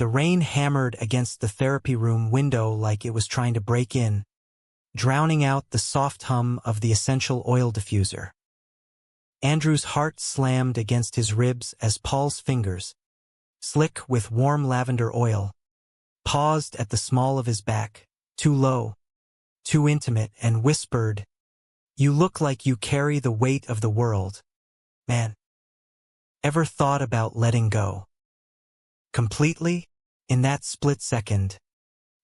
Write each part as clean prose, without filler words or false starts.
The rain hammered against the therapy room window like it was trying to break in, drowning out the soft hum of the essential oil diffuser. Andrew's heart slammed against his ribs as Paul's fingers, slick with warm lavender oil, paused at the small of his back, too low, too intimate, and whispered, "You look like you carry the weight of the world, man. Ever thought about letting go?" Completely, in that split second,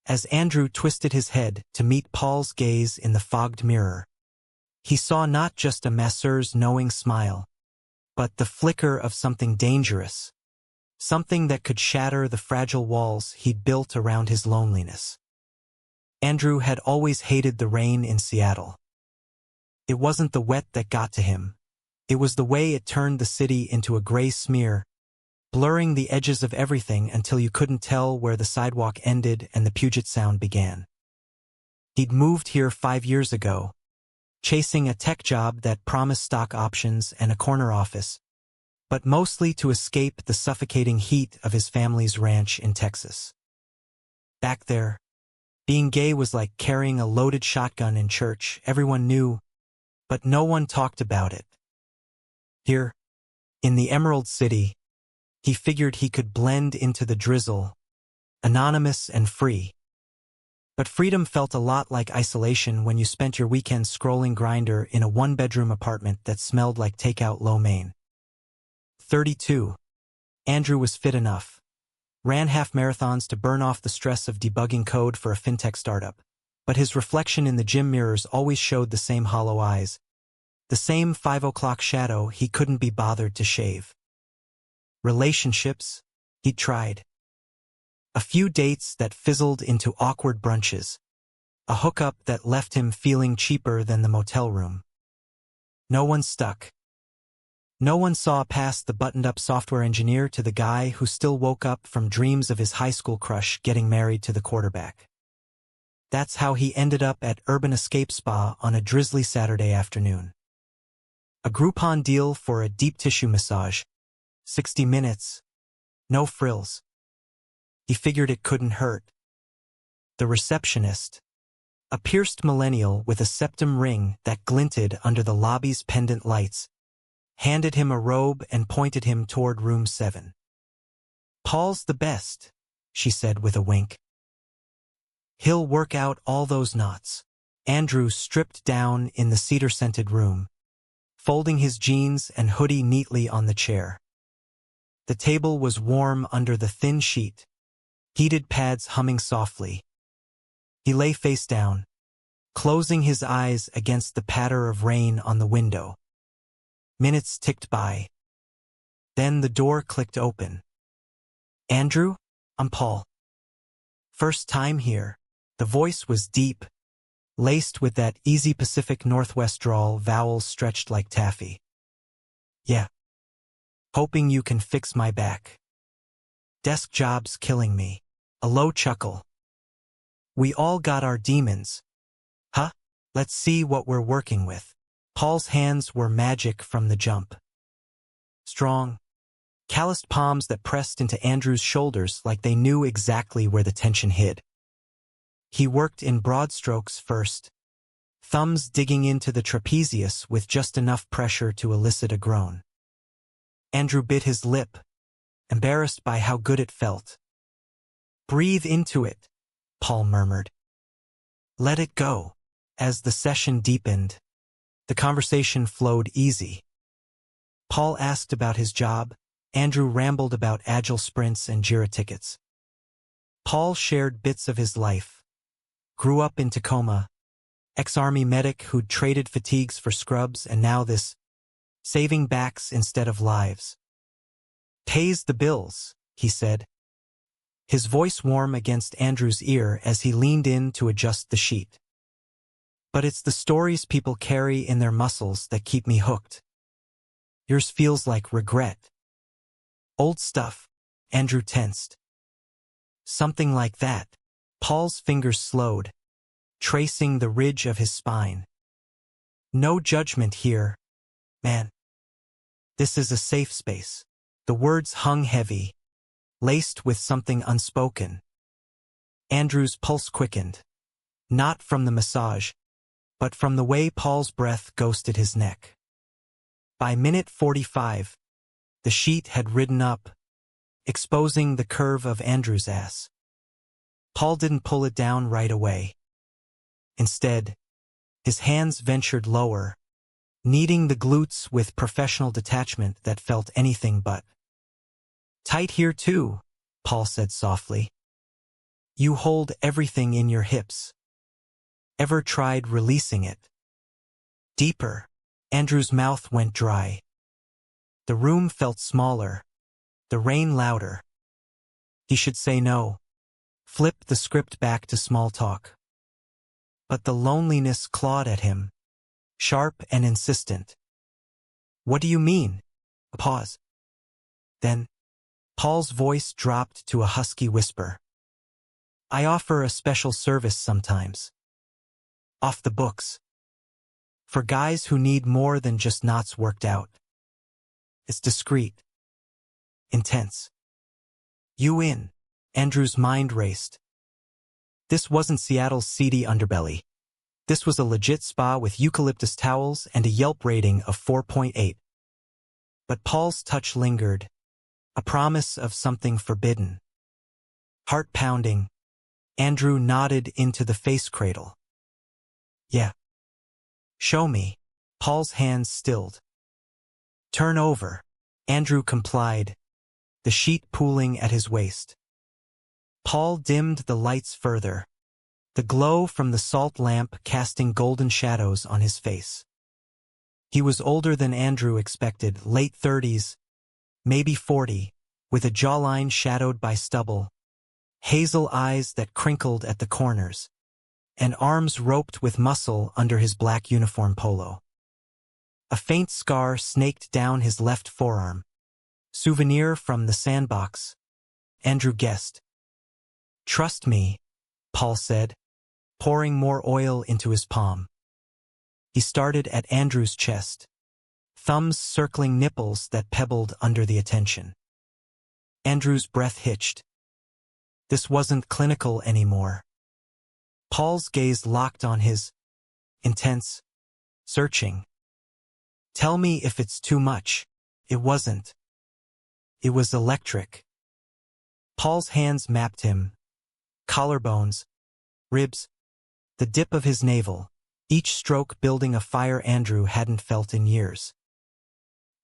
as Andrew twisted his head to meet Paul's gaze in the fogged mirror, he saw not just a masseur's knowing smile, but the flicker of something dangerous, something that could shatter the fragile walls he'd built around his loneliness. Andrew had always hated the rain in Seattle. It wasn't the wet that got to him. It was the way it turned the city into a gray smear, blurring the edges of everything until you couldn't tell where the sidewalk ended and the Puget Sound began. He'd moved here 5 years ago, chasing a tech job that promised stock options and a corner office, but mostly to escape the suffocating heat of his family's ranch in Texas. Back there, being gay was like carrying a loaded shotgun in church. Everyone knew, but no one talked about it. Here, in the Emerald City, he figured he could blend into the drizzle, anonymous and free. But freedom felt a lot like isolation when you spent your weekends scrolling Grindr in a one-bedroom apartment that smelled like takeout lo mein. 32. Andrew was fit enough. Ran half marathons to burn off the stress of debugging code for a fintech startup, but his reflection in the gym mirrors always showed the same hollow eyes, the same 5 o'clock shadow he couldn't be bothered to shave. Relationships, he'd tried. A few dates that fizzled into awkward brunches, a hookup that left him feeling cheaper than the motel room. No one stuck. No one saw past the buttoned-up software engineer to the guy who still woke up from dreams of his high school crush getting married to the quarterback. That's how he ended up at Urban Escape Spa on a drizzly Saturday afternoon. A Groupon deal for a deep tissue massage, 60 minutes, no frills. He figured it couldn't hurt. The receptionist, a pierced millennial with a septum ring that glinted under the lobby's pendant lights, handed him a robe and pointed him toward room 7. "Paul's the best," she said with a wink. "He'll work out all those knots." Andrew stripped down in the cedar-scented room, folding his jeans and hoodie neatly on the chair. The table was warm under the thin sheet, heated pads humming softly. He lay face down, closing his eyes against the patter of rain on the window. Minutes ticked by. Then the door clicked open. "Andrew, I'm Paul. First time here." The voice was deep, laced with that easy Pacific Northwest drawl, vowels stretched like taffy. "Yeah. Hoping you can fix my back. Desk job's killing me." A low chuckle. "We all got our demons. Huh? Let's see what we're working with." Paul's hands were magic from the jump. Strong, calloused palms that pressed into Andrew's shoulders like they knew exactly where the tension hid. He worked in broad strokes first, thumbs digging into the trapezius with just enough pressure to elicit a groan. Andrew bit his lip, embarrassed by how good it felt. "Breathe into it," Paul murmured. "Let it go." As the session deepened, the conversation flowed easy. Paul asked about his job, Andrew rambled about agile sprints and Jira tickets. Paul shared bits of his life. Grew up in Tacoma, ex-army medic who'd traded fatigues for scrubs, and now this, saving backs instead of lives. "Pays the bills," he said, his voice warm against Andrew's ear as he leaned in to adjust the sheet. "But it's the stories people carry in their muscles that keep me hooked. Yours feels like regret." "Old stuff," Andrew tensed. "Something like that." Paul's fingers slowed, tracing the ridge of his spine. "No judgment here, man. This is a safe space." The words hung heavy, laced with something unspoken. Andrew's pulse quickened, not from the massage, but from the way Paul's breath ghosted his neck. By minute 45, the sheet had ridden up, exposing the curve of Andrew's ass. Paul didn't pull it down right away. Instead, his hands ventured lower, kneading the glutes with professional detachment that felt anything but. "Tight here too," Paul said softly. "You hold everything in your hips. Ever tried releasing it?" Deeper. Andrew's mouth went dry. The room felt smaller, the rain louder. He should say no, flip the script back to small talk. But the loneliness clawed at him, sharp and insistent. "What do you mean?" A pause. Then, Paul's voice dropped to a husky whisper. "I offer a special service sometimes. Off the books. For guys who need more than just knots worked out. It's discreet. Intense. You in?" Andrew's mind raced. This wasn't Seattle's seedy underbelly. This was a legit spa with eucalyptus towels and a Yelp rating of 4.8. But Paul's touch lingered, a promise of something forbidden. Heart pounding, Andrew nodded into the face cradle. "Yeah." "Show me." Paul's hands stilled. "Turn over." Andrew complied, the sheet pooling at his waist. Paul dimmed the lights further, the glow from the salt lamp casting golden shadows on his face. He was older than Andrew expected, late 30s, maybe 40, with a jawline shadowed by stubble, hazel eyes that crinkled at the corners, and arms roped with muscle under his black uniform polo. A faint scar snaked down his left forearm. Souvenir from the sandbox, Andrew guessed. "Trust me," Paul said, pouring more oil into his palm. He started at Andrew's chest, thumbs circling nipples that pebbled under the attention. Andrew's breath hitched. This wasn't clinical anymore. Paul's gaze locked on his, intense, searching. "Tell me if it's too much." It wasn't. It was electric. Paul's hands mapped him. Collarbones, ribs, the dip of his navel, each stroke building a fire Andrew hadn't felt in years.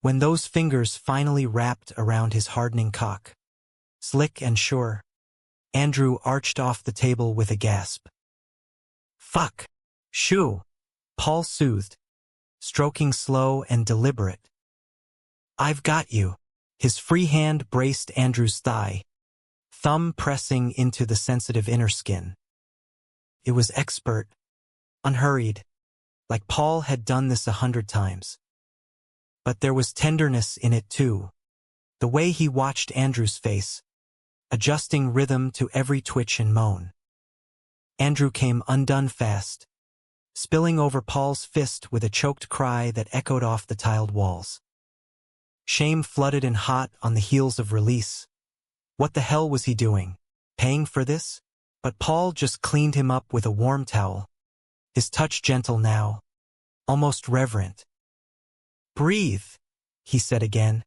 When those fingers finally wrapped around his hardening cock, slick and sure, Andrew arched off the table with a gasp. "Fuck! Shoo!" Paul soothed, stroking slow and deliberate. "I've got you." His free hand braced Andrew's thigh, thumb pressing into the sensitive inner skin. It was expert, unhurried, like Paul had done this 100 times. But there was tenderness in it too, the way he watched Andrew's face, adjusting rhythm to every twitch and moan. Andrew came undone fast, spilling over Paul's fist with a choked cry that echoed off the tiled walls. Shame flooded in hot on the heels of release. What the hell was he doing? Paying for this? But Paul just cleaned him up with a warm towel, his touch gentle now, almost reverent. "Breathe," he said again,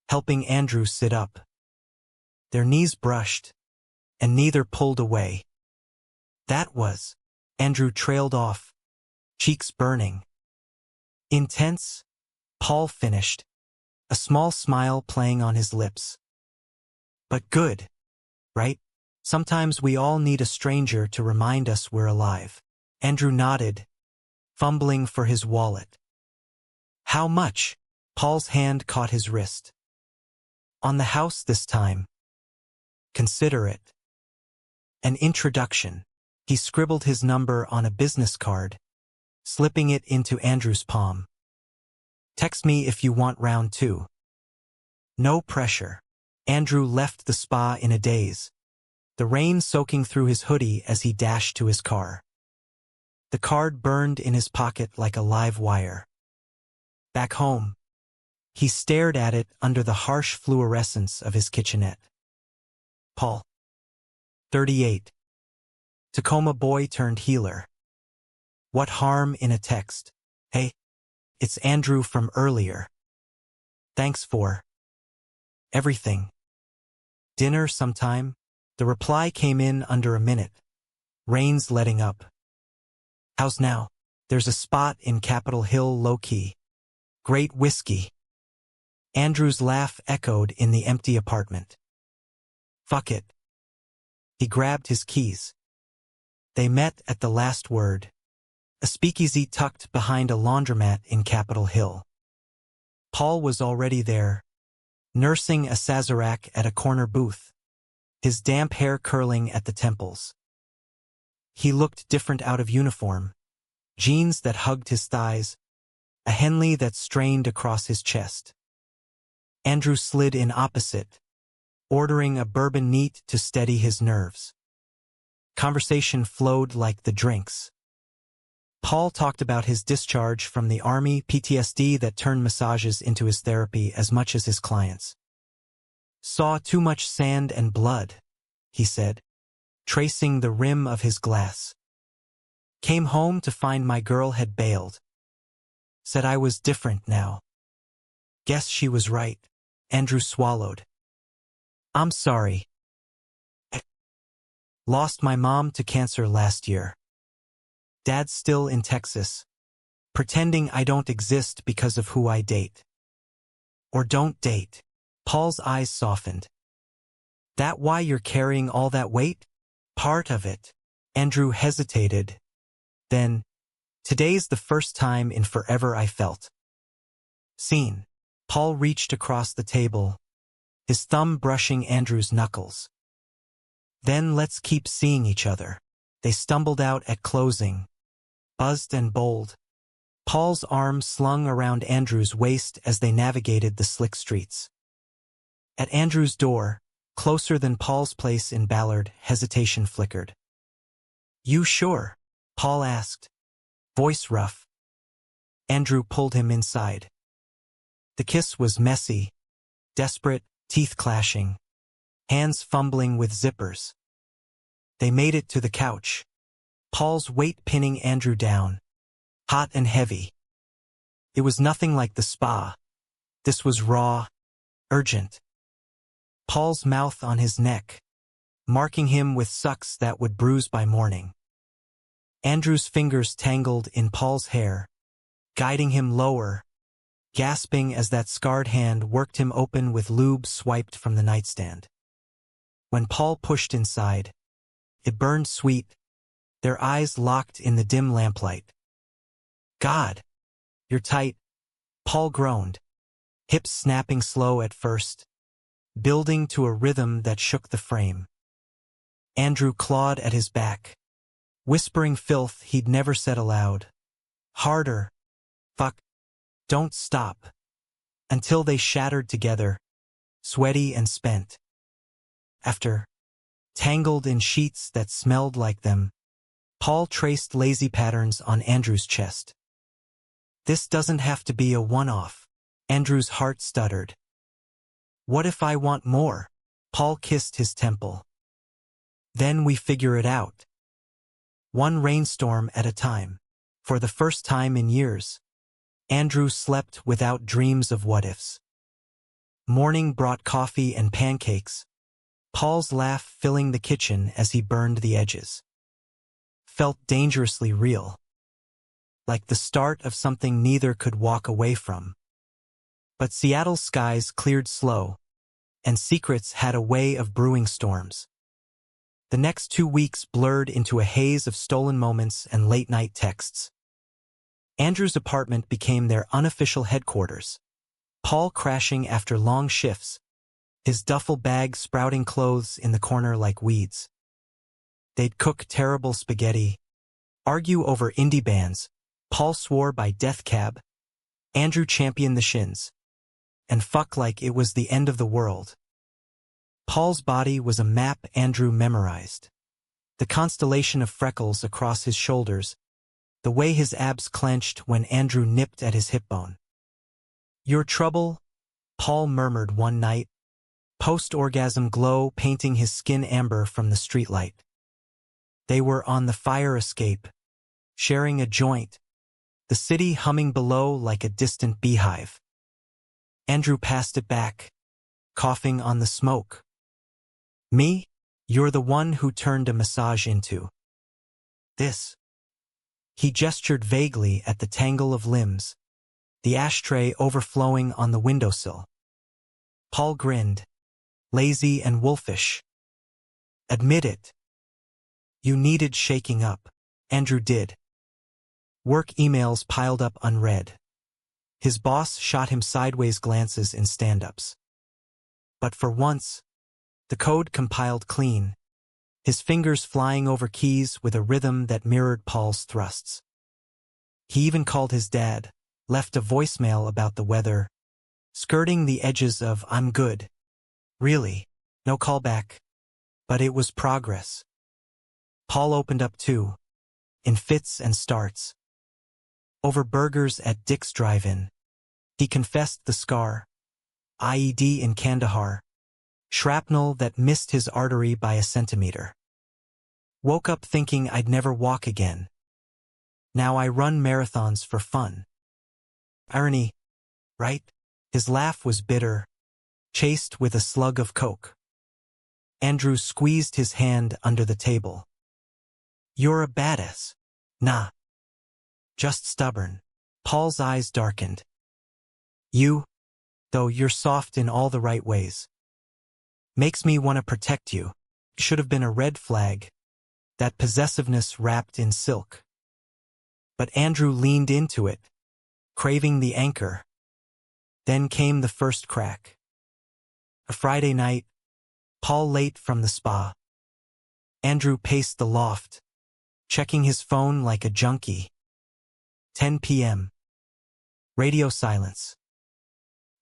helping Andrew sit up. Their knees brushed, and neither pulled away. "That was," Andrew trailed off, cheeks burning. "Intense," Paul finished, a small smile playing on his lips. "But good, right? Sometimes we all need a stranger to remind us we're alive." Andrew nodded, fumbling for his wallet. "How much?" Paul's hand caught his wrist. "On the house this time. Consider it." An introduction. He scribbled his number on a business card, slipping it into Andrew's palm. "Text me if you want round two." No pressure. Andrew left the spa in a daze, the rain soaking through his hoodie as he dashed to his car. The card burned in his pocket like a live wire. Back home, he stared at it under the harsh fluorescence of his kitchenette. Paul. 38. Tacoma boy turned healer. What harm in a text? Hey, it's Andrew from earlier. Thanks for everything. Dinner sometime? The reply came in under a minute. Rain's letting up. How's now? There's a spot in Capitol Hill low-key. Great whiskey. Andrew's laugh echoed in the empty apartment. Fuck it. He grabbed his keys. They met at the last word. A speakeasy tucked behind a laundromat in Capitol Hill. Paul was already there, nursing a Sazerac at a corner booth, his damp hair curling at the temples. He looked different out of uniform, jeans that hugged his thighs, a Henley that strained across his chest. Andrew slid in opposite, ordering a bourbon neat to steady his nerves. Conversation flowed like the drinks. Paul talked about his discharge from the Army, PTSD that turned massages into his therapy as much as his clients. Saw too much sand and blood, he said, tracing the rim of his glass. Came home to find my girl had bailed. Said I was different now. Guess she was right. Andrew swallowed. I'm sorry. Lost my mom to cancer last year. Dad's still in Texas, pretending I don't exist because of who I date. Or don't date. Paul's eyes softened. That why you're carrying all that weight? Part of it. Andrew hesitated. Then, today's the first time in forever I felt seen. Paul reached across the table, his thumb brushing Andrew's knuckles. Then let's keep seeing each other. They stumbled out at closing, buzzed and bold. Paul's arm slung around Andrew's waist as they navigated the slick streets. At Andrew's door, closer than Paul's place in Ballard, hesitation flickered. You sure? Paul asked, voice rough. Andrew pulled him inside. The kiss was messy, desperate, teeth clashing, hands fumbling with zippers. They made it to the couch, Paul's weight pinning Andrew down, hot and heavy. It was nothing like the spa. This was raw, urgent. Paul's mouth on his neck, marking him with sucks that would bruise by morning. Andrew's fingers tangled in Paul's hair, guiding him lower, gasping as that scarred hand worked him open with lube swiped from the nightstand. When Paul pushed inside, it burned sweet, their eyes locked in the dim lamplight. God, you're tight, Paul groaned, hips snapping slow at first, building to a rhythm that shook the frame. Andrew clawed at his back, whispering filth he'd never said aloud. Harder. Fuck. Don't stop. Until they shattered together, sweaty and spent. After, tangled in sheets that smelled like them, Paul traced lazy patterns on Andrew's chest. This doesn't have to be a one-off. Andrew's heart stuttered. What if I want more? Paul kissed his temple. Then we figure it out. One rainstorm at a time. For the first time in years, Andrew slept without dreams of what-ifs. Morning brought coffee and pancakes, Paul's laugh filling the kitchen as he burned the edges. Felt dangerously real. Like the start of something neither could walk away from. But Seattle's skies cleared slow, and secrets had a way of brewing storms. The next 2 weeks blurred into a haze of stolen moments and late-night texts. Andrew's apartment became their unofficial headquarters. Paul crashing after long shifts, his duffel bag sprouting clothes in the corner like weeds. They'd cook terrible spaghetti, argue over indie bands, Paul swore by Death Cab, Andrew championed the Shins, and fuck like it was the end of the world. Paul's body was a map Andrew memorized. The constellation of freckles across his shoulders, the way his abs clenched when Andrew nipped at his hip bone. Your trouble? Paul murmured one night, post-orgasm glow painting his skin amber from the streetlight. They were on the fire escape, sharing a joint, the city humming below like a distant beehive. Andrew passed it back, coughing on the smoke. Me? You're the one who turned a massage into this. He gestured vaguely at the tangle of limbs, the ashtray overflowing on the windowsill. Paul grinned, lazy and wolfish. Admit it. You needed shaking up. Andrew did. Work emails piled up unread. His boss shot him sideways glances in stand-ups. But for once, the code compiled clean, his fingers flying over keys with a rhythm that mirrored Paul's thrusts. He even called his dad, left a voicemail about the weather, skirting the edges of "I'm good." Really, no callback. But it was progress. Paul opened up too, in fits and starts. Over burgers at Dick's Drive-In. He confessed the scar. IED in Kandahar. Shrapnel that missed his artery by a centimeter. Woke up thinking I'd never walk again. Now I run marathons for fun. Irony, right? His laugh was bitter, chased with a slug of coke. Andrew squeezed his hand under the table. You're a badass. Nah. Just stubborn. Paul's eyes darkened. You, though you're soft in all the right ways. Makes me want to protect you. Should have been a red flag. That possessiveness wrapped in silk. But Andrew leaned into it, craving the anchor. Then came the first crack. A Friday night, Paul late from the spa. Andrew paced the loft, checking his phone like a junkie. 10 p.m. Radio silence.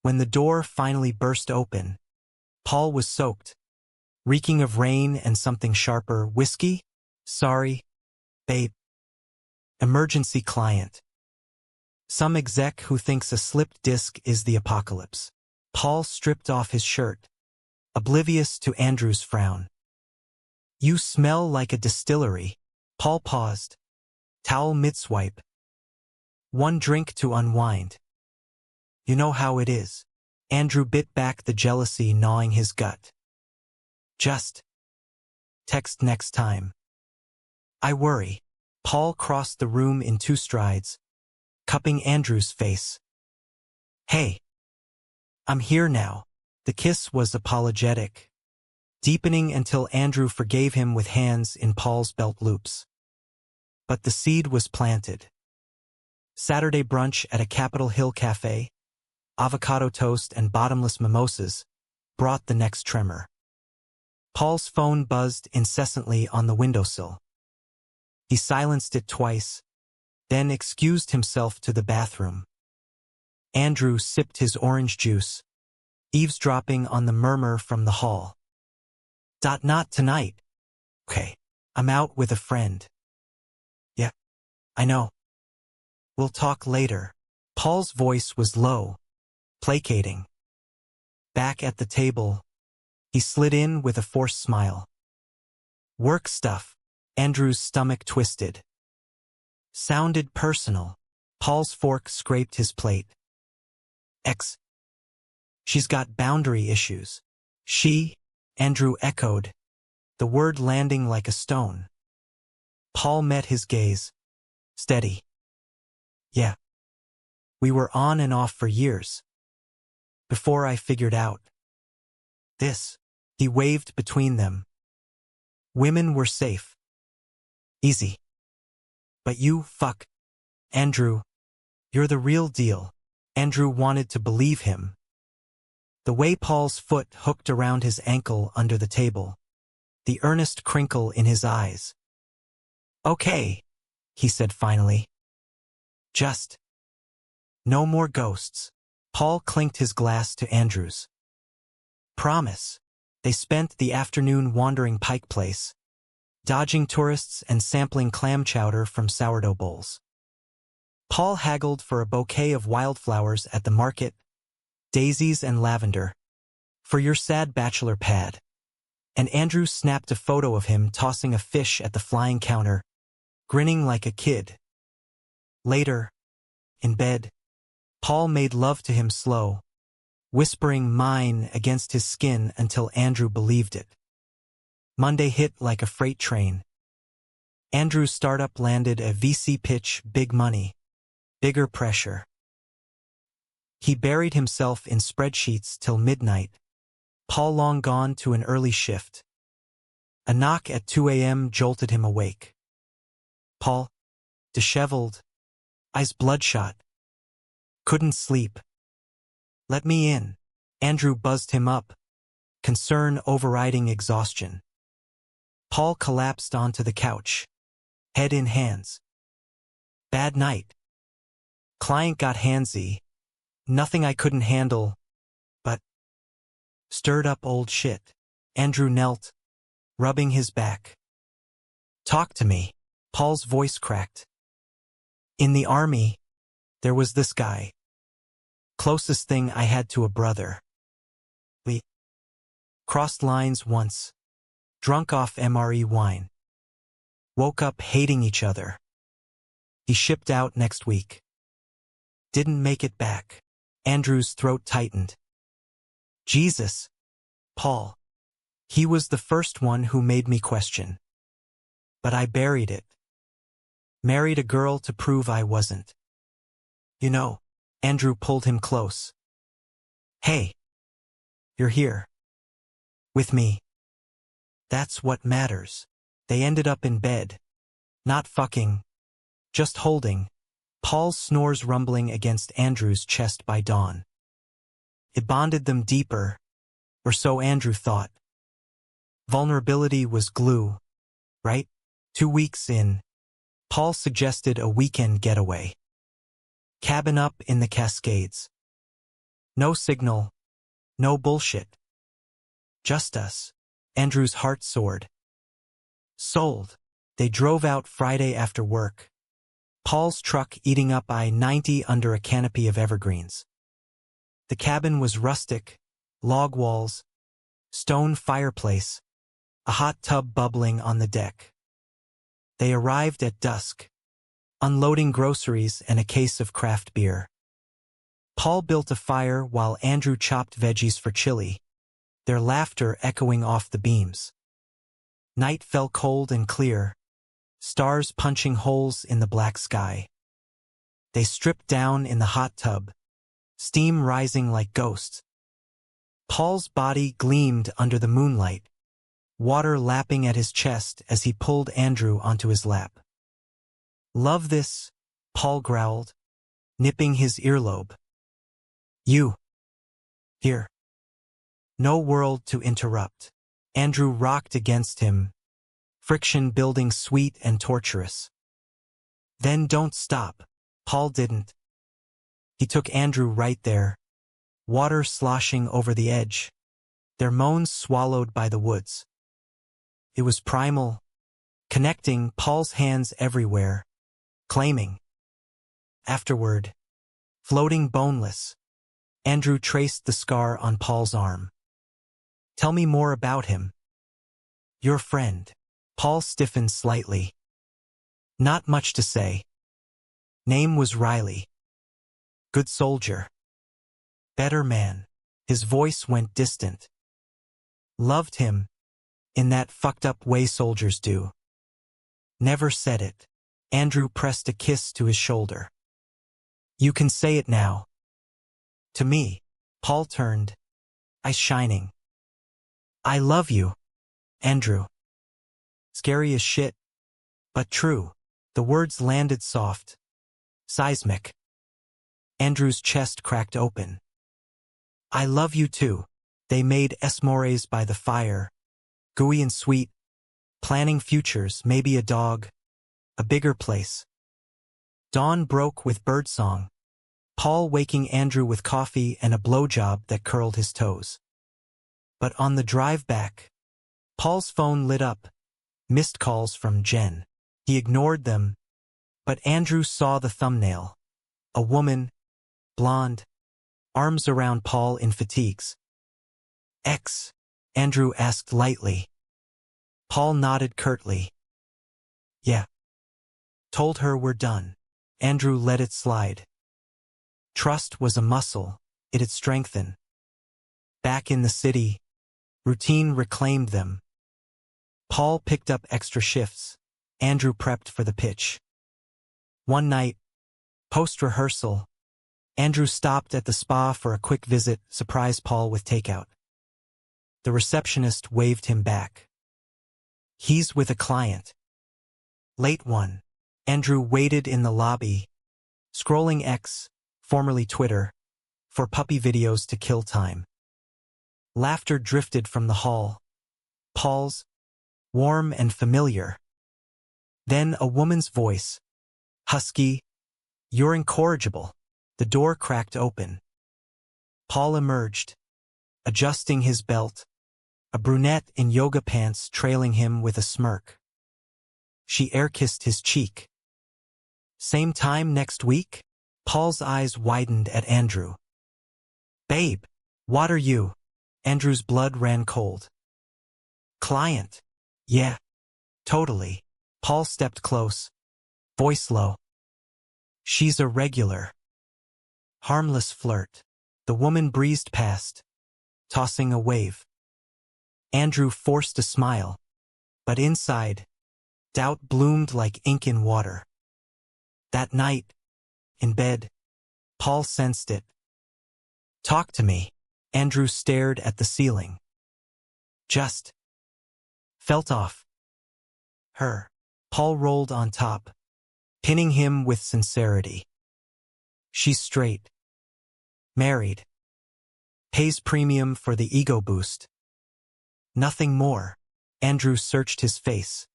When the door finally burst open, Paul was soaked, reeking of rain and something sharper. Whiskey? Sorry, babe. Emergency client. Some exec who thinks a slipped disc is the apocalypse. Paul stripped off his shirt, oblivious to Andrew's frown. You smell like a distillery. Paul paused. Towel mid-swipe. One drink to unwind. You know how it is. Andrew bit back the jealousy gnawing his gut. Just text next time. I worry. Paul crossed the room in 2 strides, cupping Andrew's face. Hey. I'm here now. The kiss was apologetic, deepening until Andrew forgave him with hands in Paul's belt loops. But the seed was planted. Saturday brunch at a Capitol Hill cafe, avocado toast and bottomless mimosas, brought the next tremor. Paul's phone buzzed incessantly on the windowsill. He silenced it twice, then excused himself to the bathroom. Andrew sipped his orange juice, eavesdropping on the murmur from the hall. Not tonight. Okay, I'm out with a friend. Yeah, I know. We'll talk later. Paul's voice was low, placating. Back at the table, he slid in with a forced smile. Work stuff. Andrew's stomach twisted. Sounded personal. Paul's fork scraped his plate. She's got boundary issues. She? Andrew echoed, the word landing like a stone. Paul met his gaze. Steady. Yeah. We were on and off for years. Before I figured out this. He waved between them. Women were safe. Easy. But you, fuck. Andrew, you're the real deal. Andrew wanted to believe him. The way Paul's foot hooked around his ankle under the table. The earnest crinkle in his eyes. Okay, he said finally. Just no more ghosts. Paul clinked his glass to Andrew's. Promise. They spent the afternoon wandering Pike Place, dodging tourists and sampling clam chowder from sourdough bowls. Paul haggled for a bouquet of wildflowers at the market, daisies and lavender, For your sad bachelor pad. And Andrew snapped a photo of him tossing a fish at the flying counter, grinning like a kid. Later, in bed, Paul made love to him slow, whispering mine against his skin until Andrew believed it. Monday hit like a freight train. Andrew's startup landed a VC pitch, big money, bigger pressure. He buried himself in spreadsheets till midnight, Paul long gone to an early shift. A knock at 2 a.m. jolted him awake. Paul, disheveled, eyes bloodshot, couldn't sleep. Let me in. Andrew buzzed him up, concern overriding exhaustion. Paul collapsed onto the couch, head in hands. Bad night. Client got handsy. Nothing I couldn't handle, but stirred up old shit. Andrew knelt, rubbing his back. Talk to me. Paul's voice cracked. In the army, there was this guy. Closest thing I had to a brother. We crossed lines once, drunk off MRE wine. Woke up hating each other. He shipped out next week. Didn't make it back. Andrew's throat tightened. Jesus, Paul. He was the first one who made me question. But I buried it. Married a girl to prove I wasn't. You know, Andrew pulled him close. Hey. You're here. With me. That's what matters. They ended up in bed. Not fucking. Just holding. Paul's snores rumbling against Andrew's chest by dawn. It bonded them deeper, or so Andrew thought. Vulnerability was glue, right? 2 weeks in, Paul suggested a weekend getaway. Cabin up in the Cascades. No signal, no bullshit. Just us. Andrew's heart soared. Sold. They drove out Friday after work. Paul's truck eating up I-90 under a canopy of evergreens. The cabin was rustic, log walls, stone fireplace, a hot tub bubbling on the deck. They arrived at dusk, unloading groceries and a case of craft beer. Paul built a fire while Andrew chopped veggies for chili, their laughter echoing off the beams. Night fell cold and clear, stars punching holes in the black sky. They stripped down in the hot tub, steam rising like ghosts. Paul's body gleamed under the moonlight, water lapping at his chest as he pulled Andrew onto his lap. Love this, Paul growled, nipping his earlobe. You. Here. No world to interrupt. Andrew rocked against him, friction building sweet and torturous. Then don't stop. Paul didn't. He took Andrew right there, water sloshing over the edge, their moans swallowed by the woods. It was primal, connecting, Paul's hands everywhere, claiming. Afterward, floating boneless, Andrew traced the scar on Paul's arm. Tell me more about him. Your friend. Paul stiffened slightly. Not much to say. Name was Riley. Good soldier. Better man. His voice went distant. Loved him, in that fucked up way soldiers do. Never said it. Andrew pressed a kiss to his shoulder. You can say it now. To me. Paul turned, eyes shining. I love you, Andrew. Scary as shit, but true. The words landed soft, seismic. Andrew's chest cracked open. I love you too. They made s'mores by the fire, gooey and sweet, planning futures, maybe a dog, a bigger place. Dawn broke with birdsong, Paul waking Andrew with coffee and a blowjob that curled his toes. But on the drive back, Paul's phone lit up, missed calls from Jen. He ignored them, but Andrew saw the thumbnail. A woman, blonde, arms around Paul in fatigues. X? Andrew asked lightly. Paul nodded curtly. Yeah. Told her we're done. Andrew let it slide. Trust was a muscle, it'd strengthen. Back in the city, routine reclaimed them. Paul picked up extra shifts. Andrew prepped for the pitch. One night, post-rehearsal, Andrew stopped at the spa for a quick visit, surprised Paul with takeout. The receptionist waved him back. He's with a client. Late one. Andrew waited in the lobby, scrolling X, formerly Twitter, for puppy videos to kill time. Laughter drifted from the hall. Paul's, warm and familiar. Then a woman's voice. Husky, you're incorrigible. The door cracked open. Paul emerged, adjusting his belt, a brunette in yoga pants trailing him with a smirk. She air-kissed his cheek. Same time next week? Paul's eyes widened at Andrew. Babe, what are you? Andrew's blood ran cold. Client. Yeah. Totally. Paul stepped close, voice low. She's a regular. Harmless flirt. The woman breezed past, tossing a wave. Andrew forced a smile, but inside, doubt bloomed like ink in water. That night, in bed, Paul sensed it. Talk to me. Andrew stared at the ceiling. Just felt off. Her. Paul rolled on top, pinning him with sincerity. She's straight. Married. Pays premium for the ego boost. Nothing more. Andrew searched his face.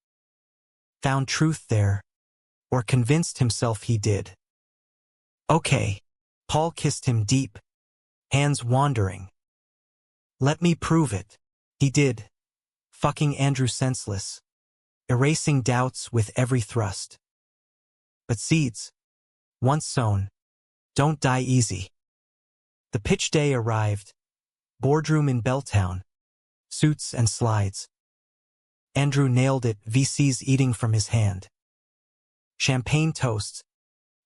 Found truth there, or convinced himself he did. Okay. Paul kissed him deep, hands wandering. Let me prove it. He did, fucking Andrew senseless, erasing doubts with every thrust. But seeds, once sown, don't die easy. The pitch day arrived, boardroom in Belltown, suits and slides. Andrew nailed it, VCs eating from his hand. Champagne toasts,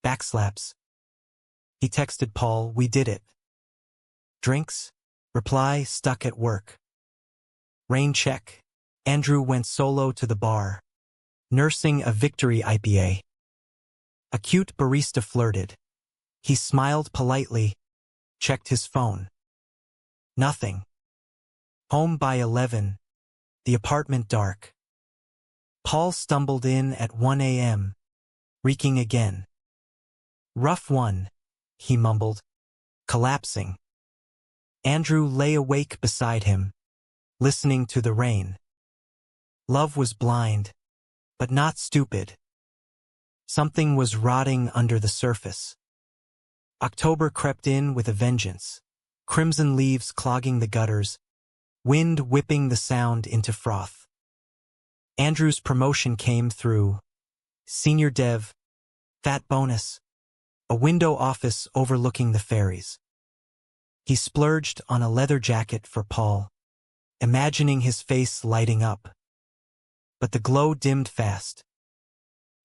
backslaps. He texted Paul, we did it. Drinks? Reply, stuck at work. Rain check. Andrew went solo to the bar, nursing a Victory IPA. A cute barista flirted. He smiled politely, checked his phone. Nothing. Home by 11. The apartment dark. Paul stumbled in at 1 a.m., reeking again. Rough one, he mumbled, collapsing. Andrew lay awake beside him, listening to the rain. Love was blind, but not stupid. Something was rotting under the surface. October crept in with a vengeance, crimson leaves clogging the gutters, wind whipping the sound into froth. Andrew's promotion came through. Senior dev, fat bonus, a window office overlooking the ferries. He splurged on a leather jacket for Paul, imagining his face lighting up. But the glow dimmed fast.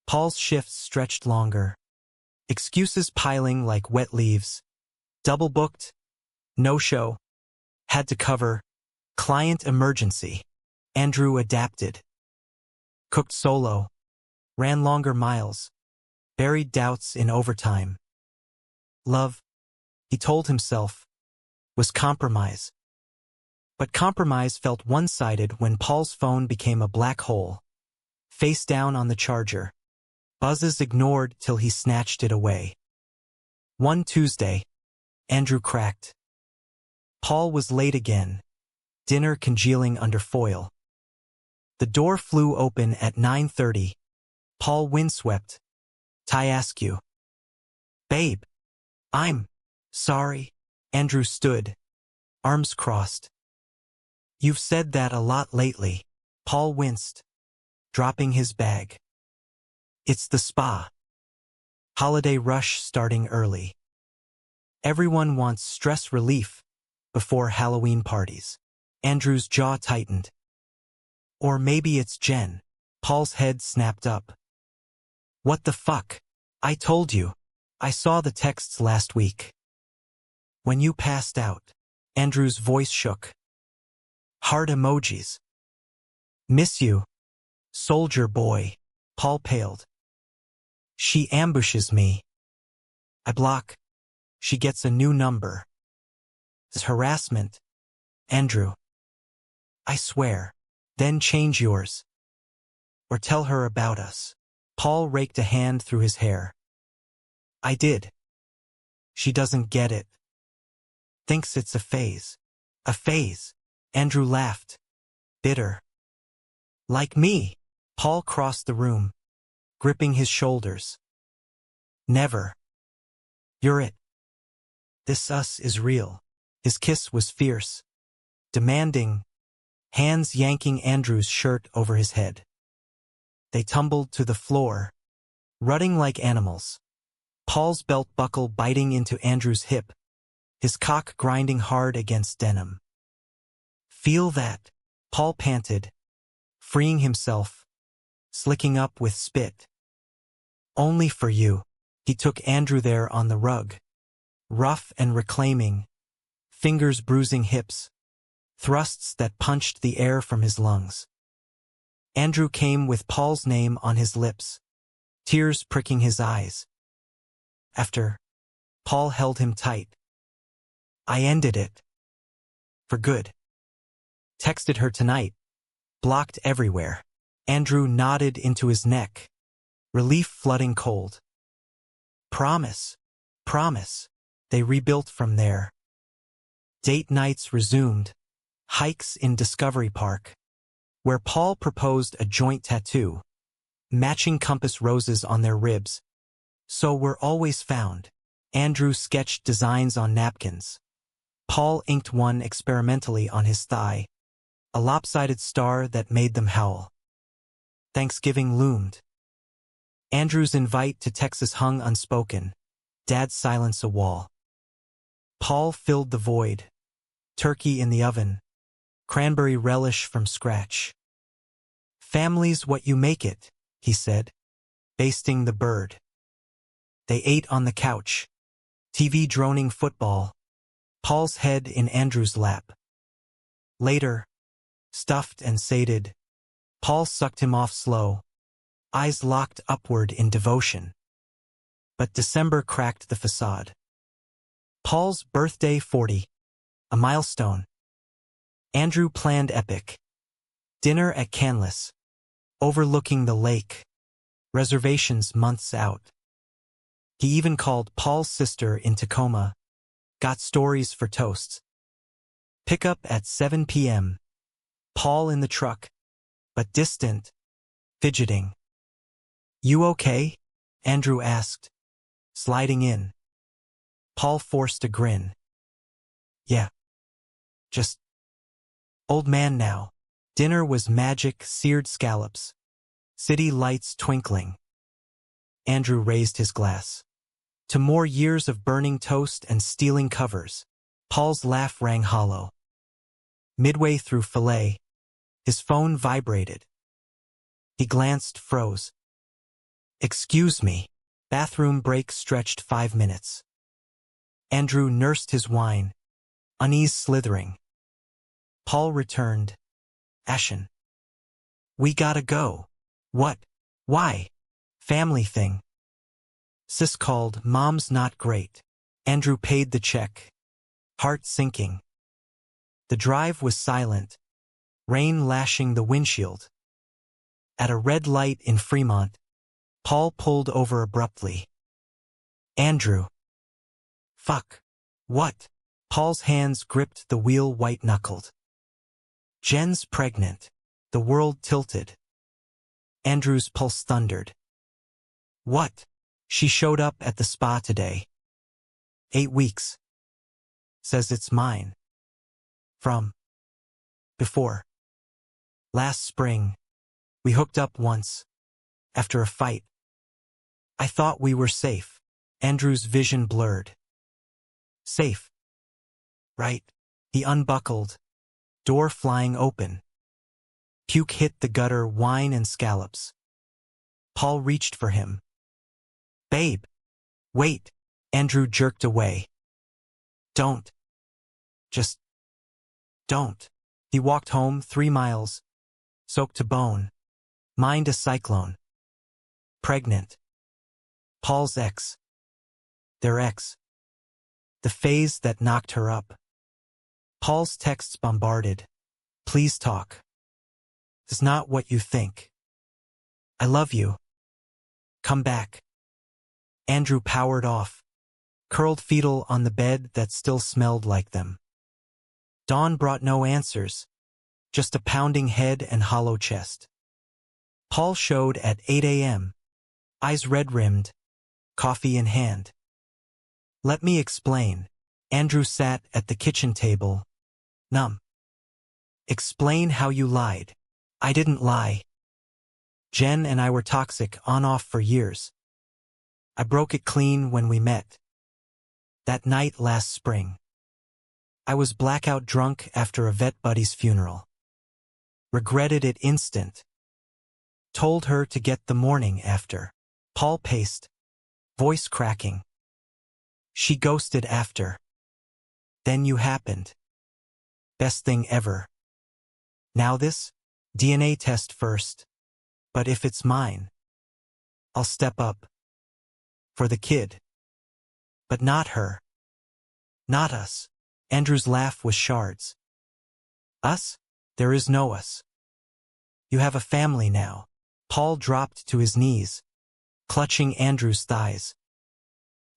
Paul's shifts stretched longer, excuses piling like wet leaves. Double booked, no show, had to cover, client emergency. Andrew adapted. Cooked solo, ran longer miles, buried doubts in overtime. Love, he told himself, was compromise. But compromise felt one-sided when Paul's phone became a black hole, face down on the charger. Buzzes ignored till he snatched it away. One Tuesday, Andrew cracked. Paul was late again, dinner congealing under foil. The door flew open at 9:30. Paul windswept. "I ask you." "Babe, I'm sorry." Andrew stood, arms crossed. "You've said that a lot lately." Paul winced, dropping his bag. It's the spa. Holiday rush starting early. Everyone wants stress relief before Halloween parties. Andrew's jaw tightened. Or maybe it's Jen. Paul's head snapped up. What the fuck? I told you. I saw the texts last week. When you passed out. Andrew's voice shook. Heart emojis. Miss you. Soldier boy. Paul paled. She ambushes me. I block. She gets a new number. It's harassment. Andrew. I swear. Then change yours. Or tell her about us. Paul raked a hand through his hair. I did. She doesn't get it. Thinks it's a phase. A phase. Andrew laughed. Bitter. Like me. Paul crossed the room, gripping his shoulders. Never. You're it. This us is real. His kiss was fierce, demanding, hands yanking Andrew's shirt over his head. They tumbled to the floor, rutting like animals. Paul's belt buckle biting into Andrew's hip, his cock grinding hard against denim. Feel that, Paul panted, freeing himself, slicking up with spit. Only for you. He took Andrew there on the rug, rough and reclaiming, fingers bruising hips, thrusts that punched the air from his lungs. Andrew came with Paul's name on his lips, tears pricking his eyes. After, Paul held him tight. I ended it. For good. Texted her tonight. Blocked everywhere. Andrew nodded into his neck, relief flooding cold. Promise. Promise. They rebuilt from there. Date nights resumed, hikes in Discovery Park, where Paul proposed a joint tattoo, matching compass roses on their ribs. So we're always found. Andrew sketched designs on napkins. Paul inked one experimentally on his thigh, a lopsided star that made them howl. Thanksgiving loomed. Andrew's invite to Texas hung unspoken, Dad's silence a wall. Paul filled the void. Turkey in the oven, cranberry relish from scratch. Family's what you make it, he said, basting the bird. They ate on the couch, TV droning football, Paul's head in Andrew's lap. Later, stuffed and sated, Paul sucked him off slow, eyes locked upward in devotion. But December cracked the facade. Paul's birthday 40. A milestone. Andrew planned epic. Dinner at Canlis, overlooking the lake. Reservations months out. He even called Paul's sister in Tacoma. Got stories for toasts. Pickup at 7 p.m. Paul in the truck, but distant, fidgeting. You okay? Andrew asked, sliding in. Paul forced a grin. Yeah. Just old man now. Dinner was magic, seared scallops, city lights twinkling. Andrew raised his glass. To more years of burning toast and stealing covers. Paul's laugh rang hollow. Midway through filet, his phone vibrated. He glanced, froze. Excuse me. Bathroom break stretched 5 minutes. Andrew nursed his wine, unease slithering. Paul returned, ashen. We gotta go. What? Why? Family thing. Sis called, Mom's not great. Andrew paid the check, heart sinking. The drive was silent, rain lashing the windshield. At a red light in Fremont, Paul pulled over abruptly. Andrew. Fuck. What? Paul's hands gripped the wheel white-knuckled. Jen's pregnant. The world tilted. Andrew's pulse thundered. What? She showed up at the spa today. 8 weeks. Says it's mine. From before. Last spring, we hooked up once, after a fight. I thought we were safe. Andrew's vision blurred. Safe. Right. He unbuckled, Door flying open. Puke hit the gutter, wine and scallops. Paul reached for him. Babe! Wait! Andrew jerked away. Don't. Just don't. He walked home 3 miles, soaked to bone. Mind a cyclone. Pregnant. Paul's ex. Their ex. The phase that knocked her up. Paul's texts bombarded. Please talk. It's not what you think. I love you. Come back. Andrew powered off, curled fetal on the bed that still smelled like them. Dawn brought no answers, just a pounding head and hollow chest. Paul showed at 8 a.m., eyes red-rimmed, coffee in hand. Let me explain. Andrew sat at the kitchen table, numb. Explain how you lied. I didn't lie. Jen and I were toxic on-off for years. I broke it clean when we met. That night last spring. I was blackout drunk after a vet buddy's funeral. Regretted it instant. Told her to get the morning after. Paul paced, voice cracking. She ghosted after. Then you happened. Best thing ever. Now this? DNA test first. But if it's mine, I'll step up. For the kid. But not her. Not us. Andrew's laugh was shards. Us? There is no us. You have a family now. Paul dropped to his knees, clutching Andrew's thighs.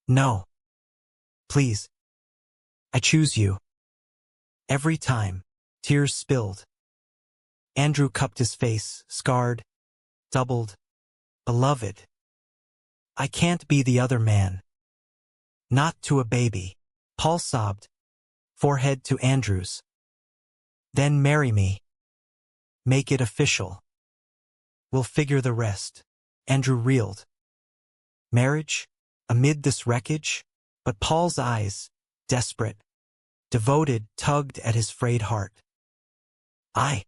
No. Please. I choose you. Every time, tears spilled. Andrew cupped his face, scarred, doubled. Beloved. I can't be the other man. Not to a baby. Paul sobbed, forehead to Andrew's. Then marry me. Make it official. We'll figure the rest. Andrew reeled. Marriage? Amid this wreckage? But Paul's eyes, desperate, devoted, tugged at his frayed heart. I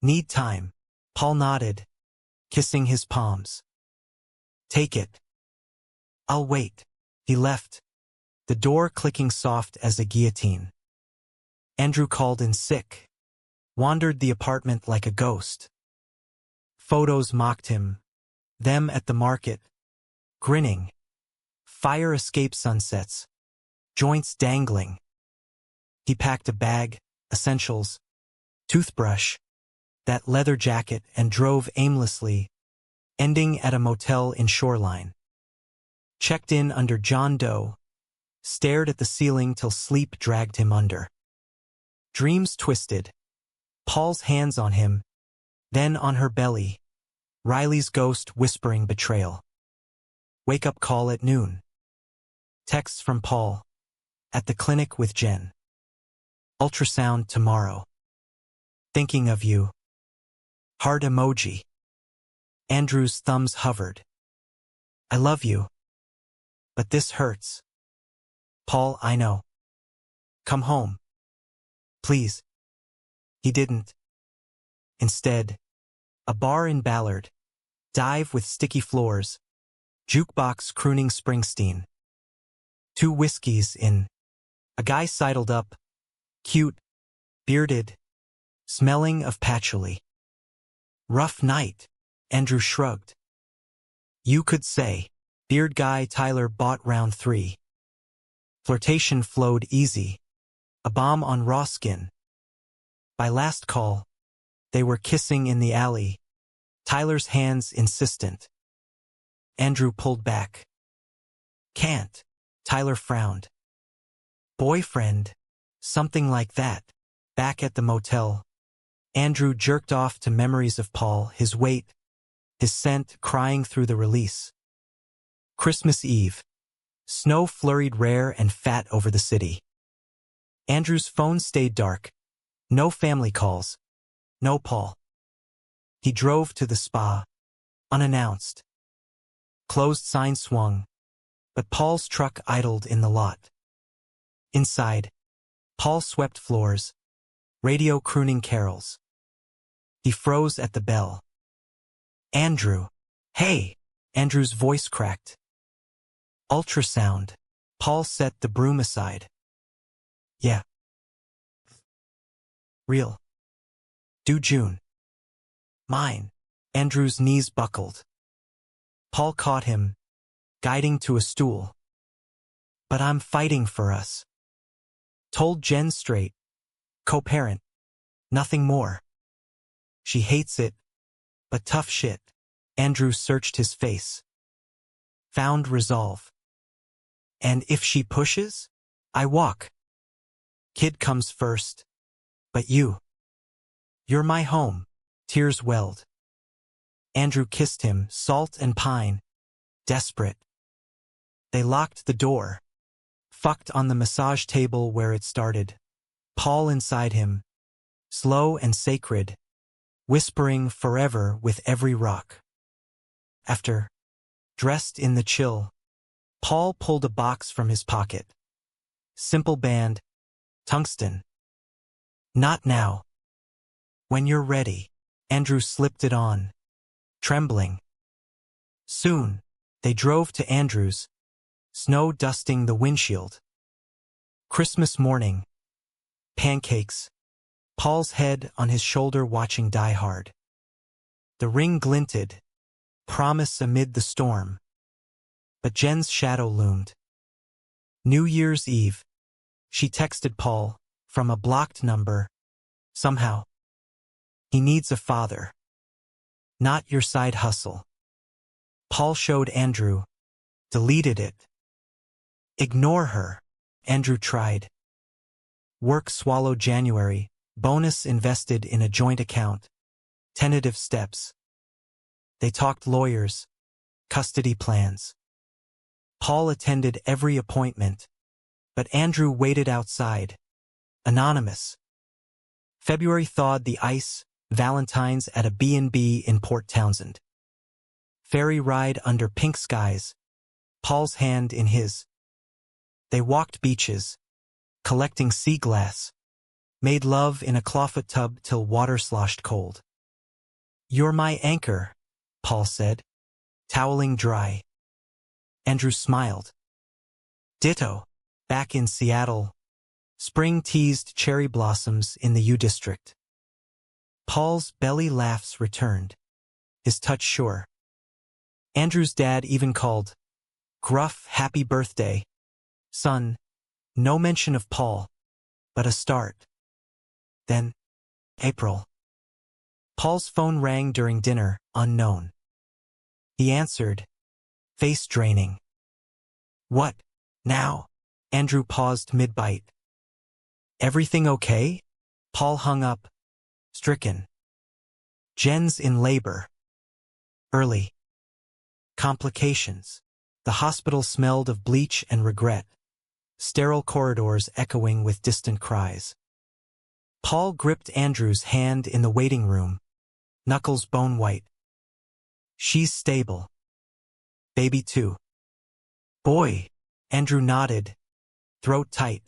need time. Paul nodded, kissing his palms. Take it. I'll wait. He left, the door clicking soft as a guillotine. Andrew called in sick, wandered the apartment like a ghost. Photos mocked him, them at the market, grinning. Fire escape sunsets, joints dangling. He packed a bag, essentials, toothbrush, that leather jacket and drove aimlessly, ending at a motel in Shoreline. Checked in under John Doe, stared at the ceiling till sleep dragged him under. Dreams twisted. Paul's hands on him, then on her belly. Riley's ghost whispering betrayal. Wake-up call at noon. Texts from Paul. At the clinic with Jen. Ultrasound tomorrow. Thinking of you. Heart emoji. Andrew's thumbs hovered. I love you. But this hurts. Paul, I know. Come home. Please. He didn't. Instead, a bar in Ballard. Dive with sticky floors. Jukebox crooning Springsteen. 2 whiskeys in. A guy sidled up. Cute. Bearded. Smelling of patchouli. Rough night. Andrew shrugged. You could say. Beard guy Tyler bought round 3. Flirtation flowed easy. A bomb on raw skin. By last call, they were kissing in the alley. Tyler's hands insistent. Andrew pulled back. Can't. Tyler frowned. Boyfriend. Something like that. Back at the motel. Andrew jerked off to memories of Paul, his weight, his scent crying through the release. Christmas Eve. Snow flurried rare and fat over the city. Andrew's phone stayed dark. No family calls. No Paul. He drove to the spa, unannounced. Closed sign swung, but Paul's truck idled in the lot. Inside, Paul swept floors, Radio crooning carols. He froze at the bell. Andrew. Hey! Andrew's voice cracked. Ultrasound. Paul set the broom aside. Yeah. Real. Due June. Mine. Andrew's knees buckled. Paul caught him, guiding to a stool. But I'm fighting for us. Told Jen straight. Co-parent. Nothing more. She hates it, but tough shit. Andrew searched his face. Found resolve. And if she pushes, I walk. Kid comes first. But you. You're my home. Tears welled. Andrew kissed him, salt and pine. Desperate. They locked the door. Fucked on the massage table where it started. Paul inside him. Slow and sacred. Whispering forever with every rock. After. Dressed in the chill. Paul pulled a box from his pocket. Simple band. Tungsten. Not now. When you're ready. Andrew slipped it on. Trembling. Soon, they drove to Andrew's. Snow dusting the windshield. Christmas morning. Pancakes. Paul's head on his shoulder watching Die Hard. The ring glinted. Promise amid the storm. But Jen's shadow loomed. New Year's Eve. She texted Paul, from a blocked number. Somehow. He needs a father. Not your side hustle. Paul showed Andrew. Deleted it. Ignore her. Andrew tried. Work swallowed January. Bonus invested in a joint account. Tentative steps. They talked lawyers. Custody plans. Paul attended every appointment. But Andrew waited outside. Anonymous. February thawed the ice. Valentine's at a B&B in Port Townsend. Ferry ride under pink skies. Paul's hand in his. They walked beaches. Collecting sea glass. Made love in a clawfoot tub till water sloshed cold. You're my anchor, Paul said. Toweling dry. Andrew smiled. Ditto. Back in Seattle. Spring teased cherry blossoms in the U District. Paul's belly laughs returned. His touch sure. Andrew's dad even called. Gruff happy birthday. Son. No mention of Paul. But a start. Then. April. Paul's phone rang during dinner, unknown. He answered. Face draining. What? Now? Andrew paused mid-bite. Everything okay? Paul hung up. Stricken. Jen's in labor. Early. Complications. The hospital smelled of bleach and regret. Sterile corridors echoing with distant cries. Paul gripped Andrew's hand in the waiting room. Knuckles bone white. She's stable. Baby too. Boy. Andrew nodded. Throat tight.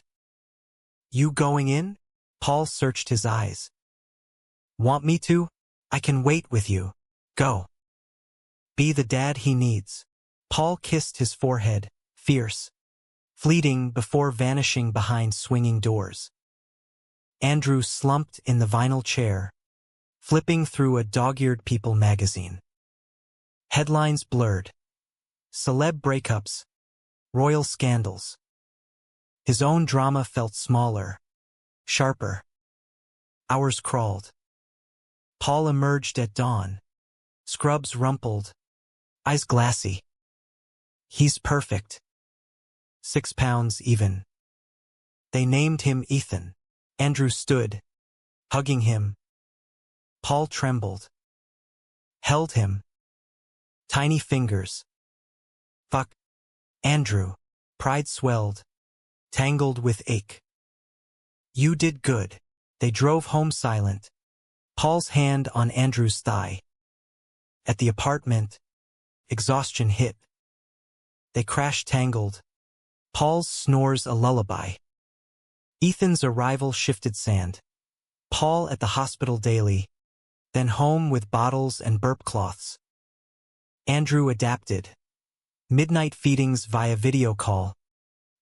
You going in? Paul searched his eyes. Want me to? I can wait with you. Go. Be the dad he needs. Paul kissed his forehead, fierce. Fleeting before vanishing behind swinging doors. Andrew slumped in the vinyl chair, flipping through a dog-eared People magazine. Headlines blurred. Celeb breakups. Royal scandals. His own drama felt smaller, sharper. Hours crawled. Paul emerged at dawn. Scrubs rumpled. Eyes glassy. He's perfect. 6 pounds even. They named him Ethan. Andrew stood, hugging him. Paul trembled. Held him. Tiny fingers. Fuck. Andrew. Pride swelled. Tangled with ache. You did good. They drove home silent. Paul's hand on Andrew's thigh. At the apartment, exhaustion hit. They crash tangled. Paul's snores a lullaby. Ethan's arrival shifted sand. Paul at the hospital daily, then home with bottles and burp cloths. Andrew adapted. Midnight feedings via video call.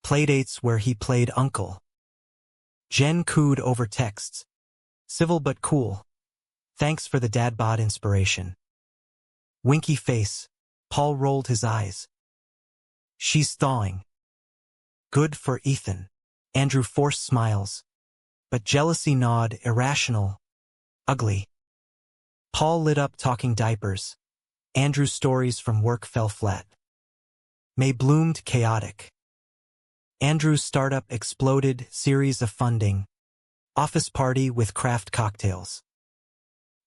Playdates where he played uncle. Jen cooed over texts. Civil but cool. Thanks for the dad bod inspiration. Winky face. Paul rolled his eyes. She's thawing. Good for Ethan. Andrew forced smiles. But jealousy gnawed, irrational. Ugly. Paul lit up talking diapers. Andrew's stories from work fell flat. May bloomed chaotic. Andrew's startup exploded, series of funding. Office party with craft cocktails.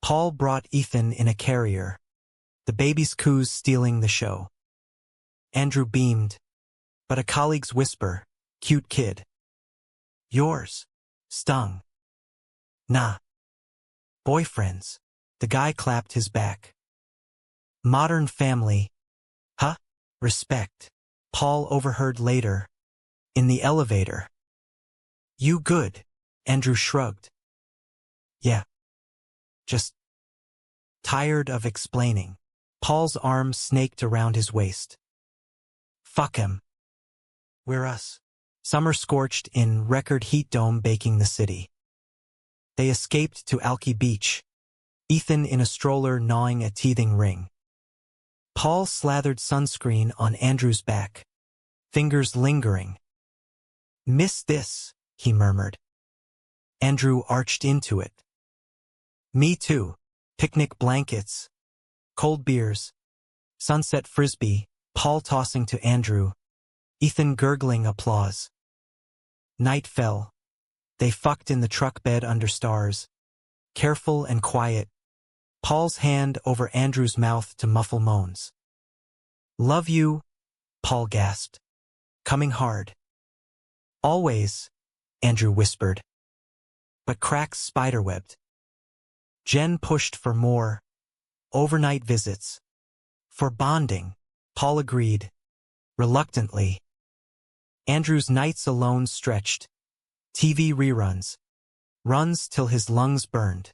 Paul brought Ethan in a carrier. The baby's coos stealing the show. Andrew beamed. But a colleague's whisper, cute kid. Yours. Stung. Nah. Boyfriends. The guy clapped his back. Modern family. Huh? Respect. Paul overheard later. In the elevator. You good? Andrew shrugged. Yeah. Just tired of explaining. Paul's arm snaked around his waist. Fuck him. We're us. Summer scorched in record heat dome baking the city. They escaped to Alki Beach. Ethan in a stroller gnawing a teething ring. Paul slathered sunscreen on Andrew's back. Fingers lingering. Miss this, he murmured. Andrew arched into it. Me too. Picnic blankets. Cold beers. Sunset frisbee. Paul tossing to Andrew. Ethan gurgling applause. Night fell. They fucked in the truck bed under stars. Careful and quiet. Paul's hand over Andrew's mouth to muffle moans. Love you, Paul gasped. Coming hard. Always, Andrew whispered. But cracks spiderwebbed. Jen pushed for more. Overnight visits. For bonding, Paul agreed. Reluctantly. Andrew's nights alone stretched. TV reruns. Runs till his lungs burned.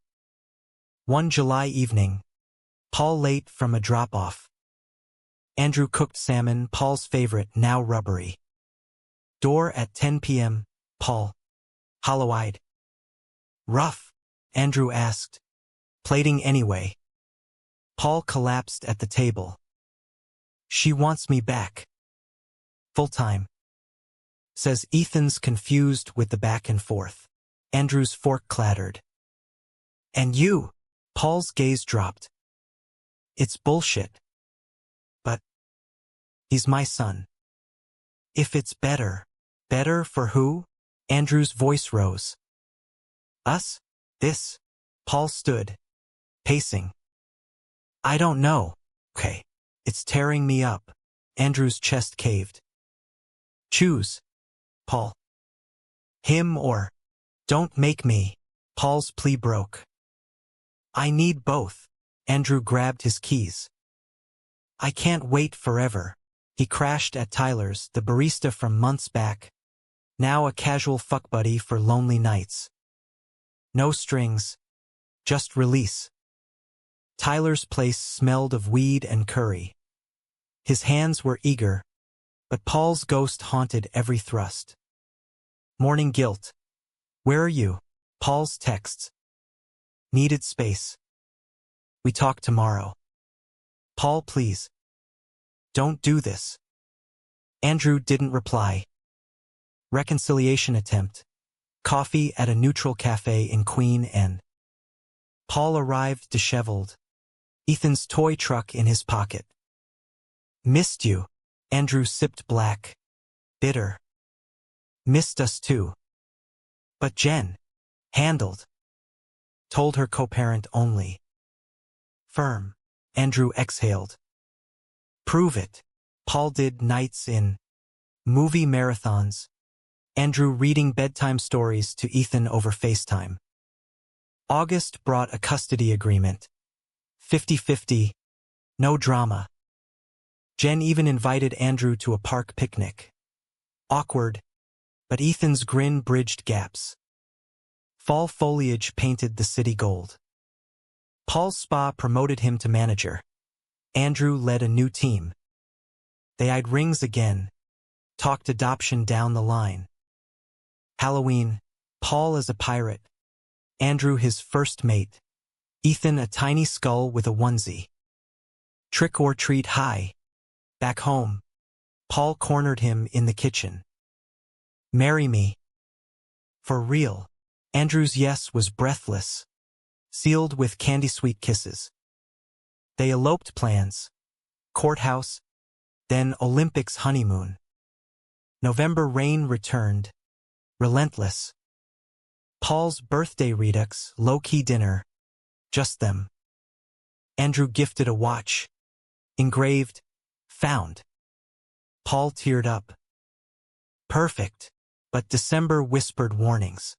One July evening. Paul late from a drop-off. Andrew cooked salmon, Paul's favorite, now rubbery. Door at 10 p.m., Paul. Hollow-eyed. Rough? Andrew asked. Plating anyway. Paul collapsed at the table. She wants me back. Full-time. Says Ethan's confused with the back and forth. Andrew's fork clattered. And you? Paul's gaze dropped. It's bullshit. But he's my son. If it's better. Better for who? Andrew's voice rose. Us? This? Paul stood. Pacing. I don't know. Okay. It's tearing me up. Andrew's chest caved. Choose. Paul. Him or. Don't make me. Paul's plea broke. I need both. Andrew grabbed his keys. I can't wait forever. He crashed at Tyler's, the barista from months back. Now a casual fuck buddy for lonely nights. No strings. Just release. Tyler's place smelled of weed and curry. His hands were eager, but Paul's ghost haunted every thrust. Morning guilt. Where are you? Paul's texts. Needed space. We talk tomorrow. Paul, please. Don't do this. Andrew didn't reply. Reconciliation attempt. Coffee at a neutral cafe in Queen Anne. Paul arrived disheveled. Ethan's toy truck in his pocket. Missed you. Andrew sipped black. Bitter. Missed us too. But Jen. Handled. Told her co-parent only. Firm. Andrew exhaled. Prove it. Paul did nights in. Movie marathons. Andrew reading bedtime stories to Ethan over FaceTime. August brought a custody agreement. 50-50. No drama. Jen even invited Andrew to a park picnic. Awkward. But Ethan's grin bridged gaps. Fall foliage painted the city gold. Paul's spa promoted him to manager. Andrew led a new team. They eyed rings again, talked adoption down the line. Halloween, Paul as a pirate, Andrew his first mate, Ethan a tiny skull with a onesie. Trick or treat high. Back home, Paul cornered him in the kitchen. Marry me. For real. Andrew's yes was breathless, sealed with candy-sweet kisses. They eloped plans. Courthouse, then Olympics honeymoon. November rain returned, relentless. Paul's birthday redux, low-key dinner, just them. Andrew gifted a watch, engraved, found. Paul teared up. Perfect, but December whispered warnings.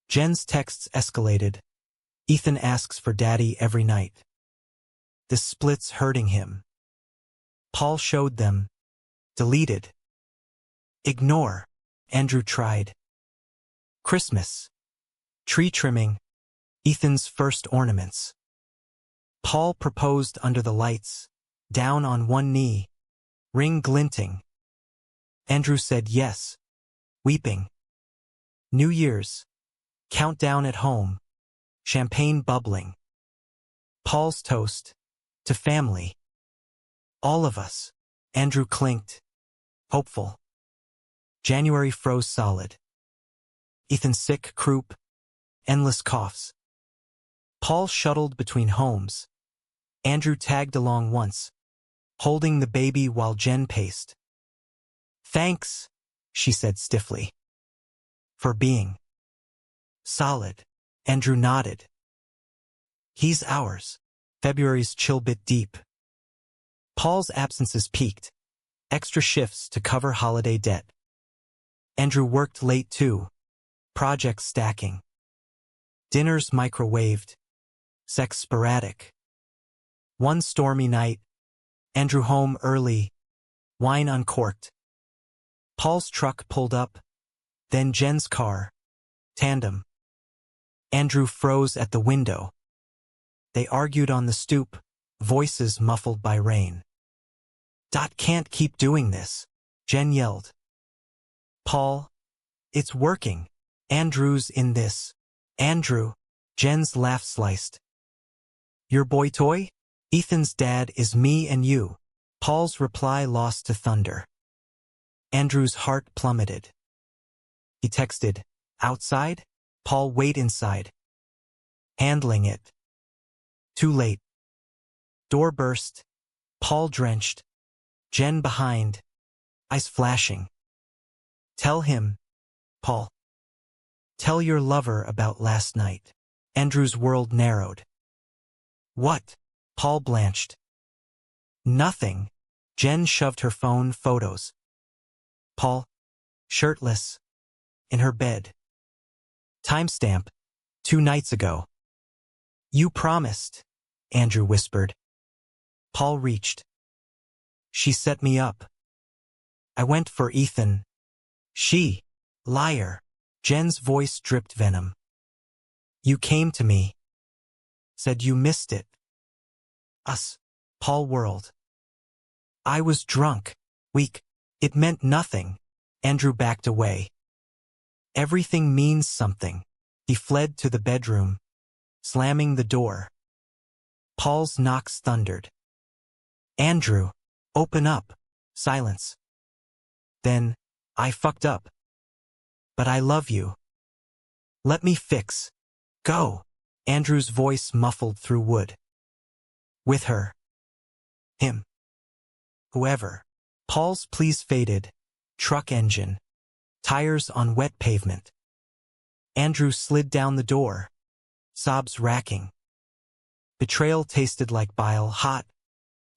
Jen's texts escalated. Ethan asks for daddy every night. The split's hurting him. Paul showed them. Deleted. Ignore. Andrew tried. Christmas. Tree trimming. Ethan's first ornaments. Paul proposed under the lights, down on one knee, ring glinting. Andrew said yes, weeping. New Year's. Countdown at home. Champagne bubbling. Paul's toast. To family. All of us. Andrew clinked. Hopeful. January froze solid. Ethan sick, croup. Endless coughs. Paul shuttled between homes. Andrew tagged along once, holding the baby while Jen paced. Thanks, she said stiffly. For being solid. Andrew nodded. He's ours. February's chill bit deep. Paul's absences peaked. Extra shifts to cover holiday debt. Andrew worked late too. Projects stacking. Dinners microwaved. Sex sporadic. One stormy night. Andrew home early. Wine uncorked. Paul's truck pulled up. Then Jen's car. Tandem. Andrew froze at the window. They argued on the stoop, voices muffled by rain. Can't keep doing this, Jen yelled. Paul, it's working. Andrew's in this. Andrew, Jen's laugh sliced. Your boy toy? Ethan's dad is me and you. Paul's reply lost to thunder. Andrew's heart plummeted. He texted, outside? Paul, wait inside. Handling it. Too late. Door burst. Paul drenched. Jen behind. Eyes flashing. Tell him, Paul. Tell your lover about last night. Andrew's world narrowed. What? Paul blanched. Nothing. Jen shoved her phone photos. Paul, shirtless, in her bed. Timestamp, 2 nights ago. You promised, Andrew whispered. Paul reached. She set me up. I went for Ethan. She, liar. Jen's voice dripped venom. You came to me. Said you missed it. Us. Paul whirled. I was drunk. Weak. It meant nothing. Andrew backed away. Everything means something. He fled to the bedroom, slamming the door. Paul's knocks thundered. Andrew, open up. Silence. Then, I fucked up. But I love you. Let me fix. Go. Andrew's voice muffled through wood. With her. Him. Whoever. Paul's pleas faded. Truck engine. Tires on wet pavement. Andrew slid down the door. Sobs racking. Betrayal tasted like bile, hot.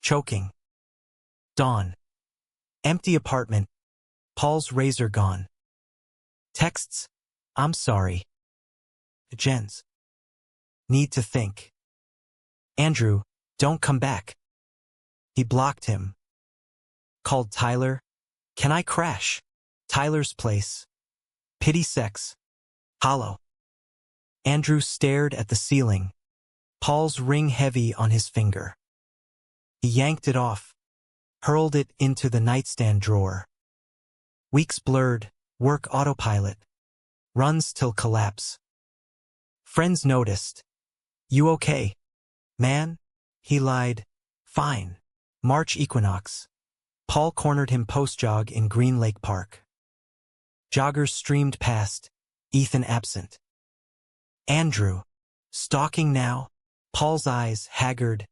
Choking. Dawn. Empty apartment. Paul's razor gone. Texts. I'm sorry. Jen's. Need to think. Andrew, don't come back. He blocked him. Called Tyler. Can I crash? Tyler's place. Pity sex. Hollow. Andrew stared at the ceiling, Paul's ring heavy on his finger. He yanked it off, hurled it into the nightstand drawer. Weeks blurred, work autopilot, runs till collapse. Friends noticed. "You okay, man?" He lied. "Fine. March equinox." Paul cornered him post-jog in Green Lake Park. Joggers streamed past, Ethan absent. Andrew. Stalking now? Paul's eyes haggard,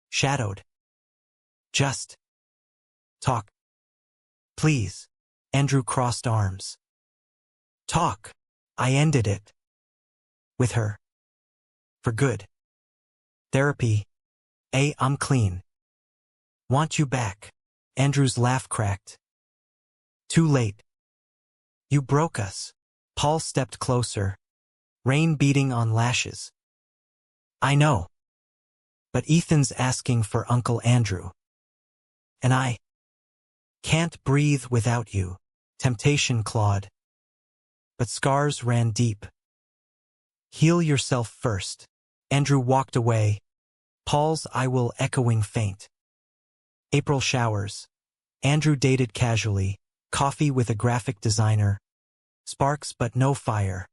shadowed. "Just talk. Please." Andrew crossed arms. "Talk." I ended it. With her. For good. Therapy. I'm clean. Want you back. Andrew's laugh cracked. Too late. You broke us. Paul stepped closer, rain beating on lashes. I know. But Ethan's asking for Uncle Andrew. And I can't breathe without you. Temptation clawed. But scars ran deep. Heal yourself first. Andrew walked away, Paul's "I will" echoing faint. April showers. Andrew dated casually, coffee with a graphic designer. Sparks but no fire.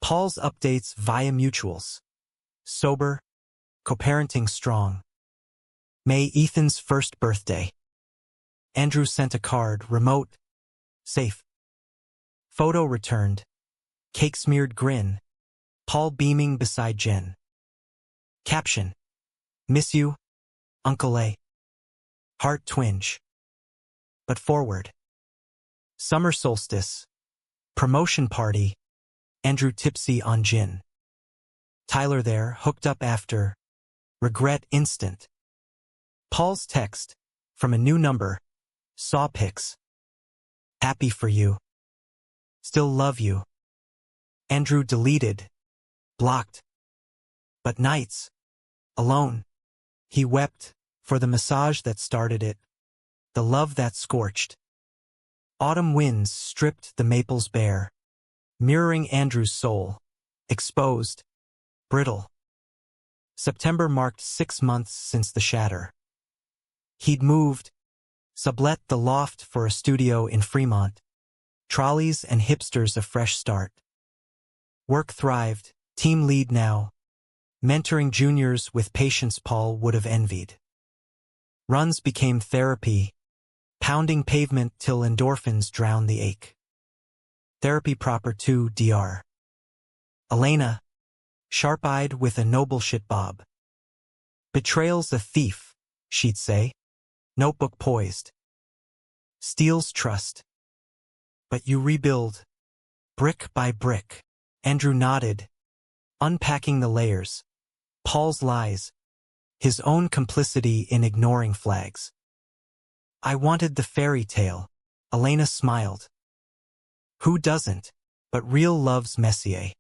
Paul's updates via mutuals. Sober, co-parenting strong. May Ethan's first birthday. Andrew sent a card, remote, safe. Photo returned. Cake-smeared grin. Paul beaming beside Jen. Caption. Miss you, Uncle A. Heart twinge. But forward. Summer solstice. Promotion party. Andrew tipsy on gin. Tyler there, hooked up after. Regret instant. Paul's text. From a new number. Saw pics. Happy for you. Still love you. Andrew deleted. Blocked. But nights. Alone. He wept. For the massage that started it. The love that scorched. Autumn winds stripped the maples bare. Mirroring Andrew's soul. Exposed. Brittle. September marked 6 months since the shatter. He'd moved. Sublet the loft for a studio in Fremont. Trolleys and hipsters a fresh start. Work thrived, team lead now. Mentoring juniors with patience Paul would have envied. Runs became therapy, pounding pavement till endorphins drown the ache. Therapy proper to Dr. Elena, sharp-eyed with a noble shit bob. Betrayal's a thief, she'd say, notebook poised. Steals trust. But you rebuild, brick by brick. Andrew nodded, unpacking the layers. Paul's lies. His own complicity in ignoring flags. I wanted the fairy tale. Elena smiled. Who doesn't? But real love's Messier.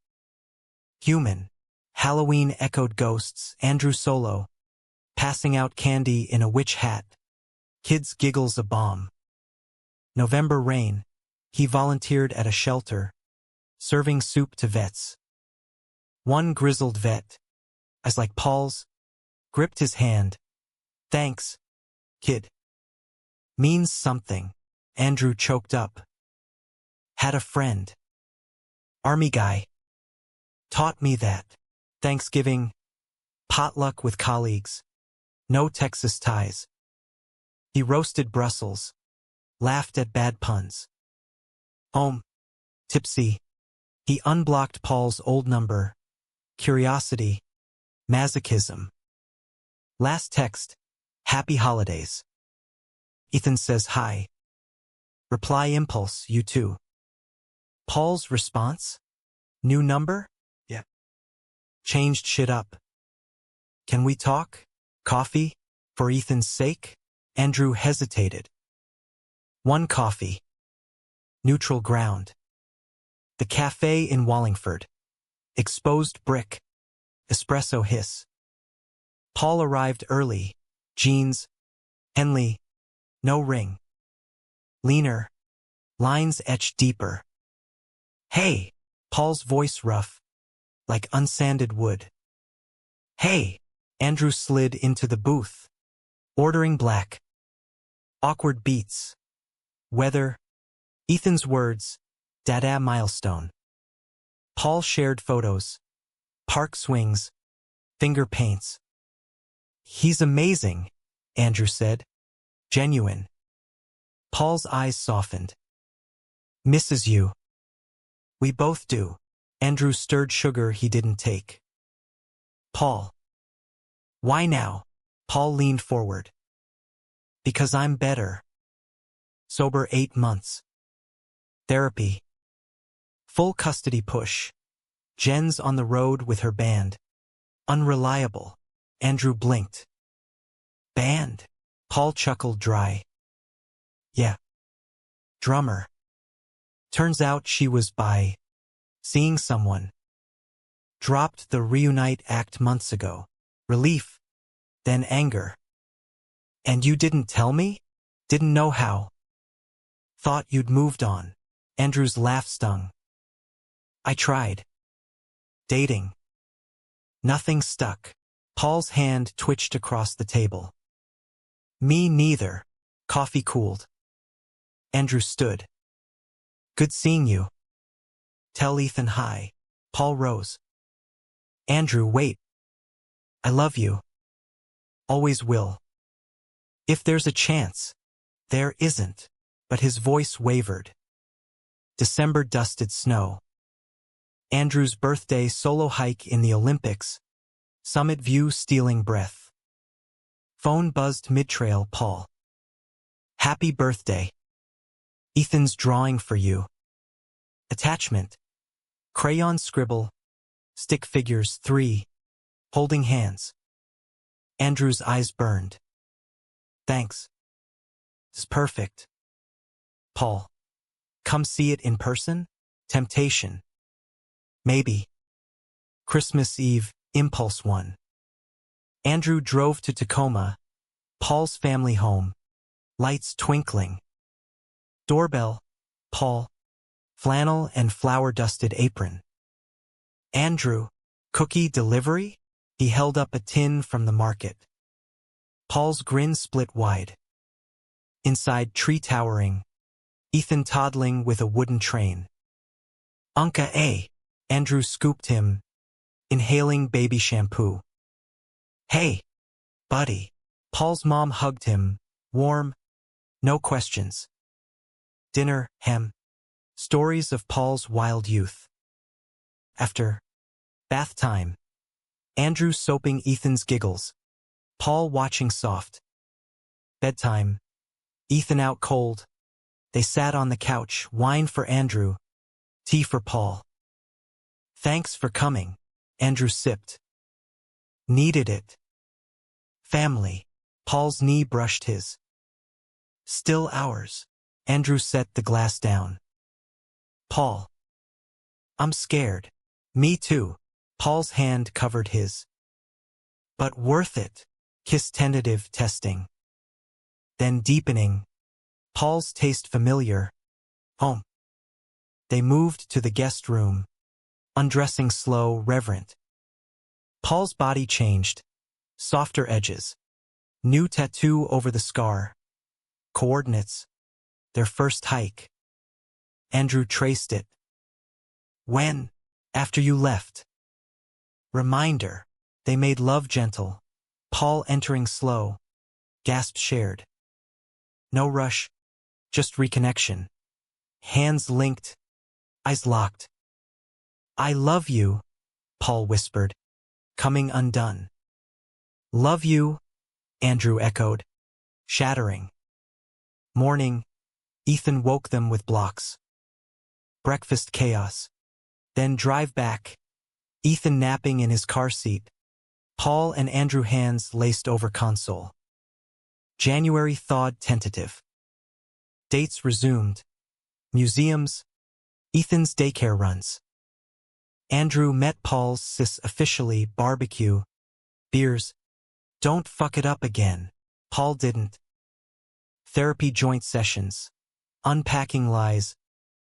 Human. Halloween echoed ghosts. Andrew solo. Passing out candy in a witch hat. Kids giggles a bomb. November rain. He volunteered at a shelter. Serving soup to vets. One grizzled vet. As like Paul's. Gripped his hand. Thanks, kid. Means something. Andrew choked up. Had a friend. Army guy. Taught me that. Thanksgiving. Potluck with colleagues. No Texas ties. He roasted Brussels. Laughed at bad puns. Tipsy. He unblocked Paul's old number. Curiosity. Masochism. Last text. Happy holidays. Ethan says hi. Reply impulse, you too. Paul's response? New number? Yeah. Changed shit up. Can we talk? Coffee? For Ethan's sake? Andrew hesitated. One coffee. Neutral ground. The cafe in Wallingford. Exposed brick. Espresso hiss. Paul arrived early. Jeans. Henley. No ring. Leaner. Lines etched deeper. Hey! Paul's voice rough. like unsanded wood. Hey! Andrew slid into the booth, ordering black. Awkward beats. Weather. Ethan's words. Dada milestone. Paul shared photos. Park swings. Finger paints. He's amazing, Andrew said. Genuine. Paul's eyes softened. Misses you. We both do. Andrew stirred sugar he didn't take. Paul. Why now? Paul leaned forward. Because I'm better. Sober 8 months. Therapy. Full custody push. Jen's on the road with her band. Unreliable. Andrew blinked. Band? Paul chuckled dry. Yeah. Drummer. Turns out she was bi. Seeing someone. Dropped the reunite act months ago. Relief. Then anger. And you didn't tell me? Didn't know how. Thought you'd moved on. Andrew's laugh stung. I tried. Dating. Nothing stuck. Paul's hand twitched across the table. Me neither. Coffee cooled. Andrew stood. Good seeing you. Tell Ethan hi. Paul rose. Andrew, wait. I love you. Always will. If there's a chance. There isn't. But his voice wavered. December dusted snow. Andrew's birthday solo hike in the Olympics. Summit view stealing breath. Phone buzzed mid-trail. Paul. Happy birthday. Ethan's drawing for you. Attachment. Crayon scribble. Stick figures 3. Holding hands. Andrew's eyes burned. Thanks. It's perfect. Paul. Come see it in person? Temptation. Maybe. Christmas Eve, Impulse 1. Andrew drove to Tacoma. Paul's family home. Lights twinkling. Doorbell. Paul. Flannel and flour-dusted apron. Andrew. Cookie delivery? He held up a tin from the market. Paul's grin split wide. Inside, tree towering. Ethan toddling with a wooden train. Unca A. Andrew scooped him, inhaling baby shampoo. Hey, buddy. Paul's mom hugged him, warm, no questions. Dinner, hem. Stories of Paul's wild youth. After bath time. Andrew soaping Ethan's giggles. Paul watching soft. Bedtime. Ethan out cold. They sat on the couch, wine for Andrew, tea for Paul. Thanks for coming. Andrew sipped. Needed it. Family. Paul's knee brushed his. Still ours. Andrew set the glass down. Paul. I'm scared. Me too. Paul's hand covered his. But worth it. Kiss tentative testing. Then deepening. Paul's taste familiar. Home. They moved to the guest room. Undressing slow, reverent. Paul's body changed. Softer edges. New tattoo over the scar. Coordinates. Their first hike. Andrew traced it. When? After you left. Reminder. They made love gentle. Paul entering slow. Gasp shared. No rush. Just reconnection. Hands linked. Eyes locked. I love you, Paul whispered, coming undone. Love you, Andrew echoed, shattering. Morning. Ethan woke them with blocks. Breakfast chaos. Then drive back. Ethan napping in his car seat. Paul and Andrew hands laced over console. January thawed tentative. Dates resumed. Museums. Ethan's daycare runs. Andrew met Paul's sis officially barbecue. Beers. Don't fuck it up again. Paul didn't. Therapy joint sessions. Unpacking lies.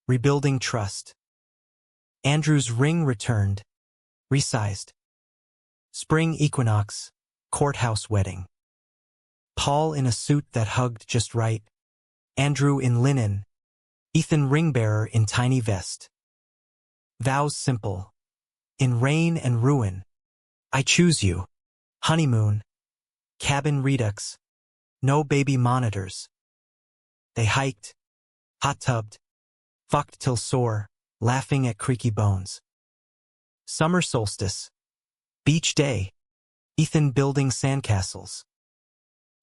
Rebuilding trust. Andrew's ring returned. Resized. Spring equinox, courthouse wedding. Paul in a suit that hugged just right. Andrew in linen. Ethan ring-bearer in tiny vest. Vows simple. In rain and ruin. I choose you. Honeymoon. Cabin redux. No baby monitors. They hiked. Hot-tubbed. Fucked till sore, laughing at creaky bones. Summer solstice. Beach day. Ethan building sandcastles.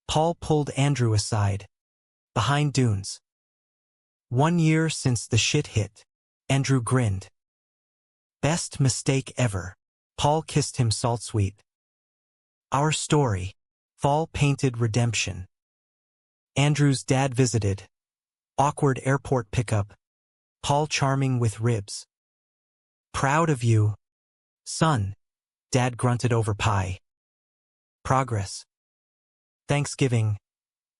Paul pulled Andrew aside. Behind dunes. 1 year since the shit hit. Andrew grinned. Best mistake ever. Paul kissed him salt-sweet. Our story. Fall painted redemption. Andrew's dad visited. Awkward airport pickup. Paul charming with ribs. Proud of you, son. Dad grunted over pie. Progress. Thanksgiving.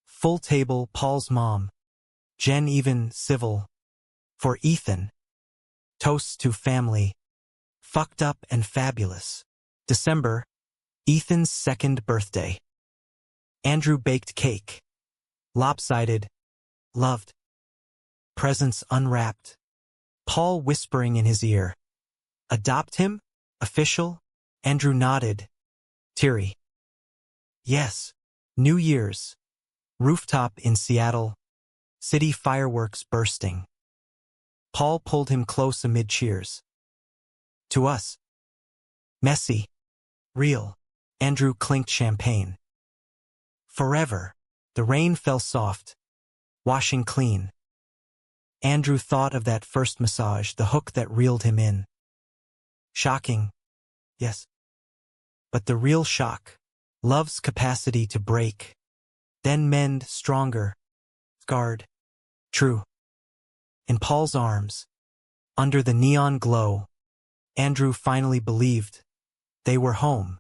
Full table. Paul's mom. Jen even civil. For Ethan. Toasts to family. Fucked up and fabulous. December. Ethan's 2nd birthday. Andrew baked cake. Lopsided. Loved. Presents unwrapped. Paul whispering in his ear. Adopt him? Official? Andrew nodded. Teary. Yes. New Year's. Rooftop in Seattle. City fireworks bursting. Paul pulled him close amid cheers. To us. Messy. Real. Andrew clinked champagne. Forever. The rain fell soft. Washing clean. Andrew thought of that first massage, the hook that reeled him in. Shocking. Yes. But the real shock. Love's capacity to break. Then mend stronger. Scarred. True. In Paul's arms. Under the neon glow. Andrew finally believed. They were home.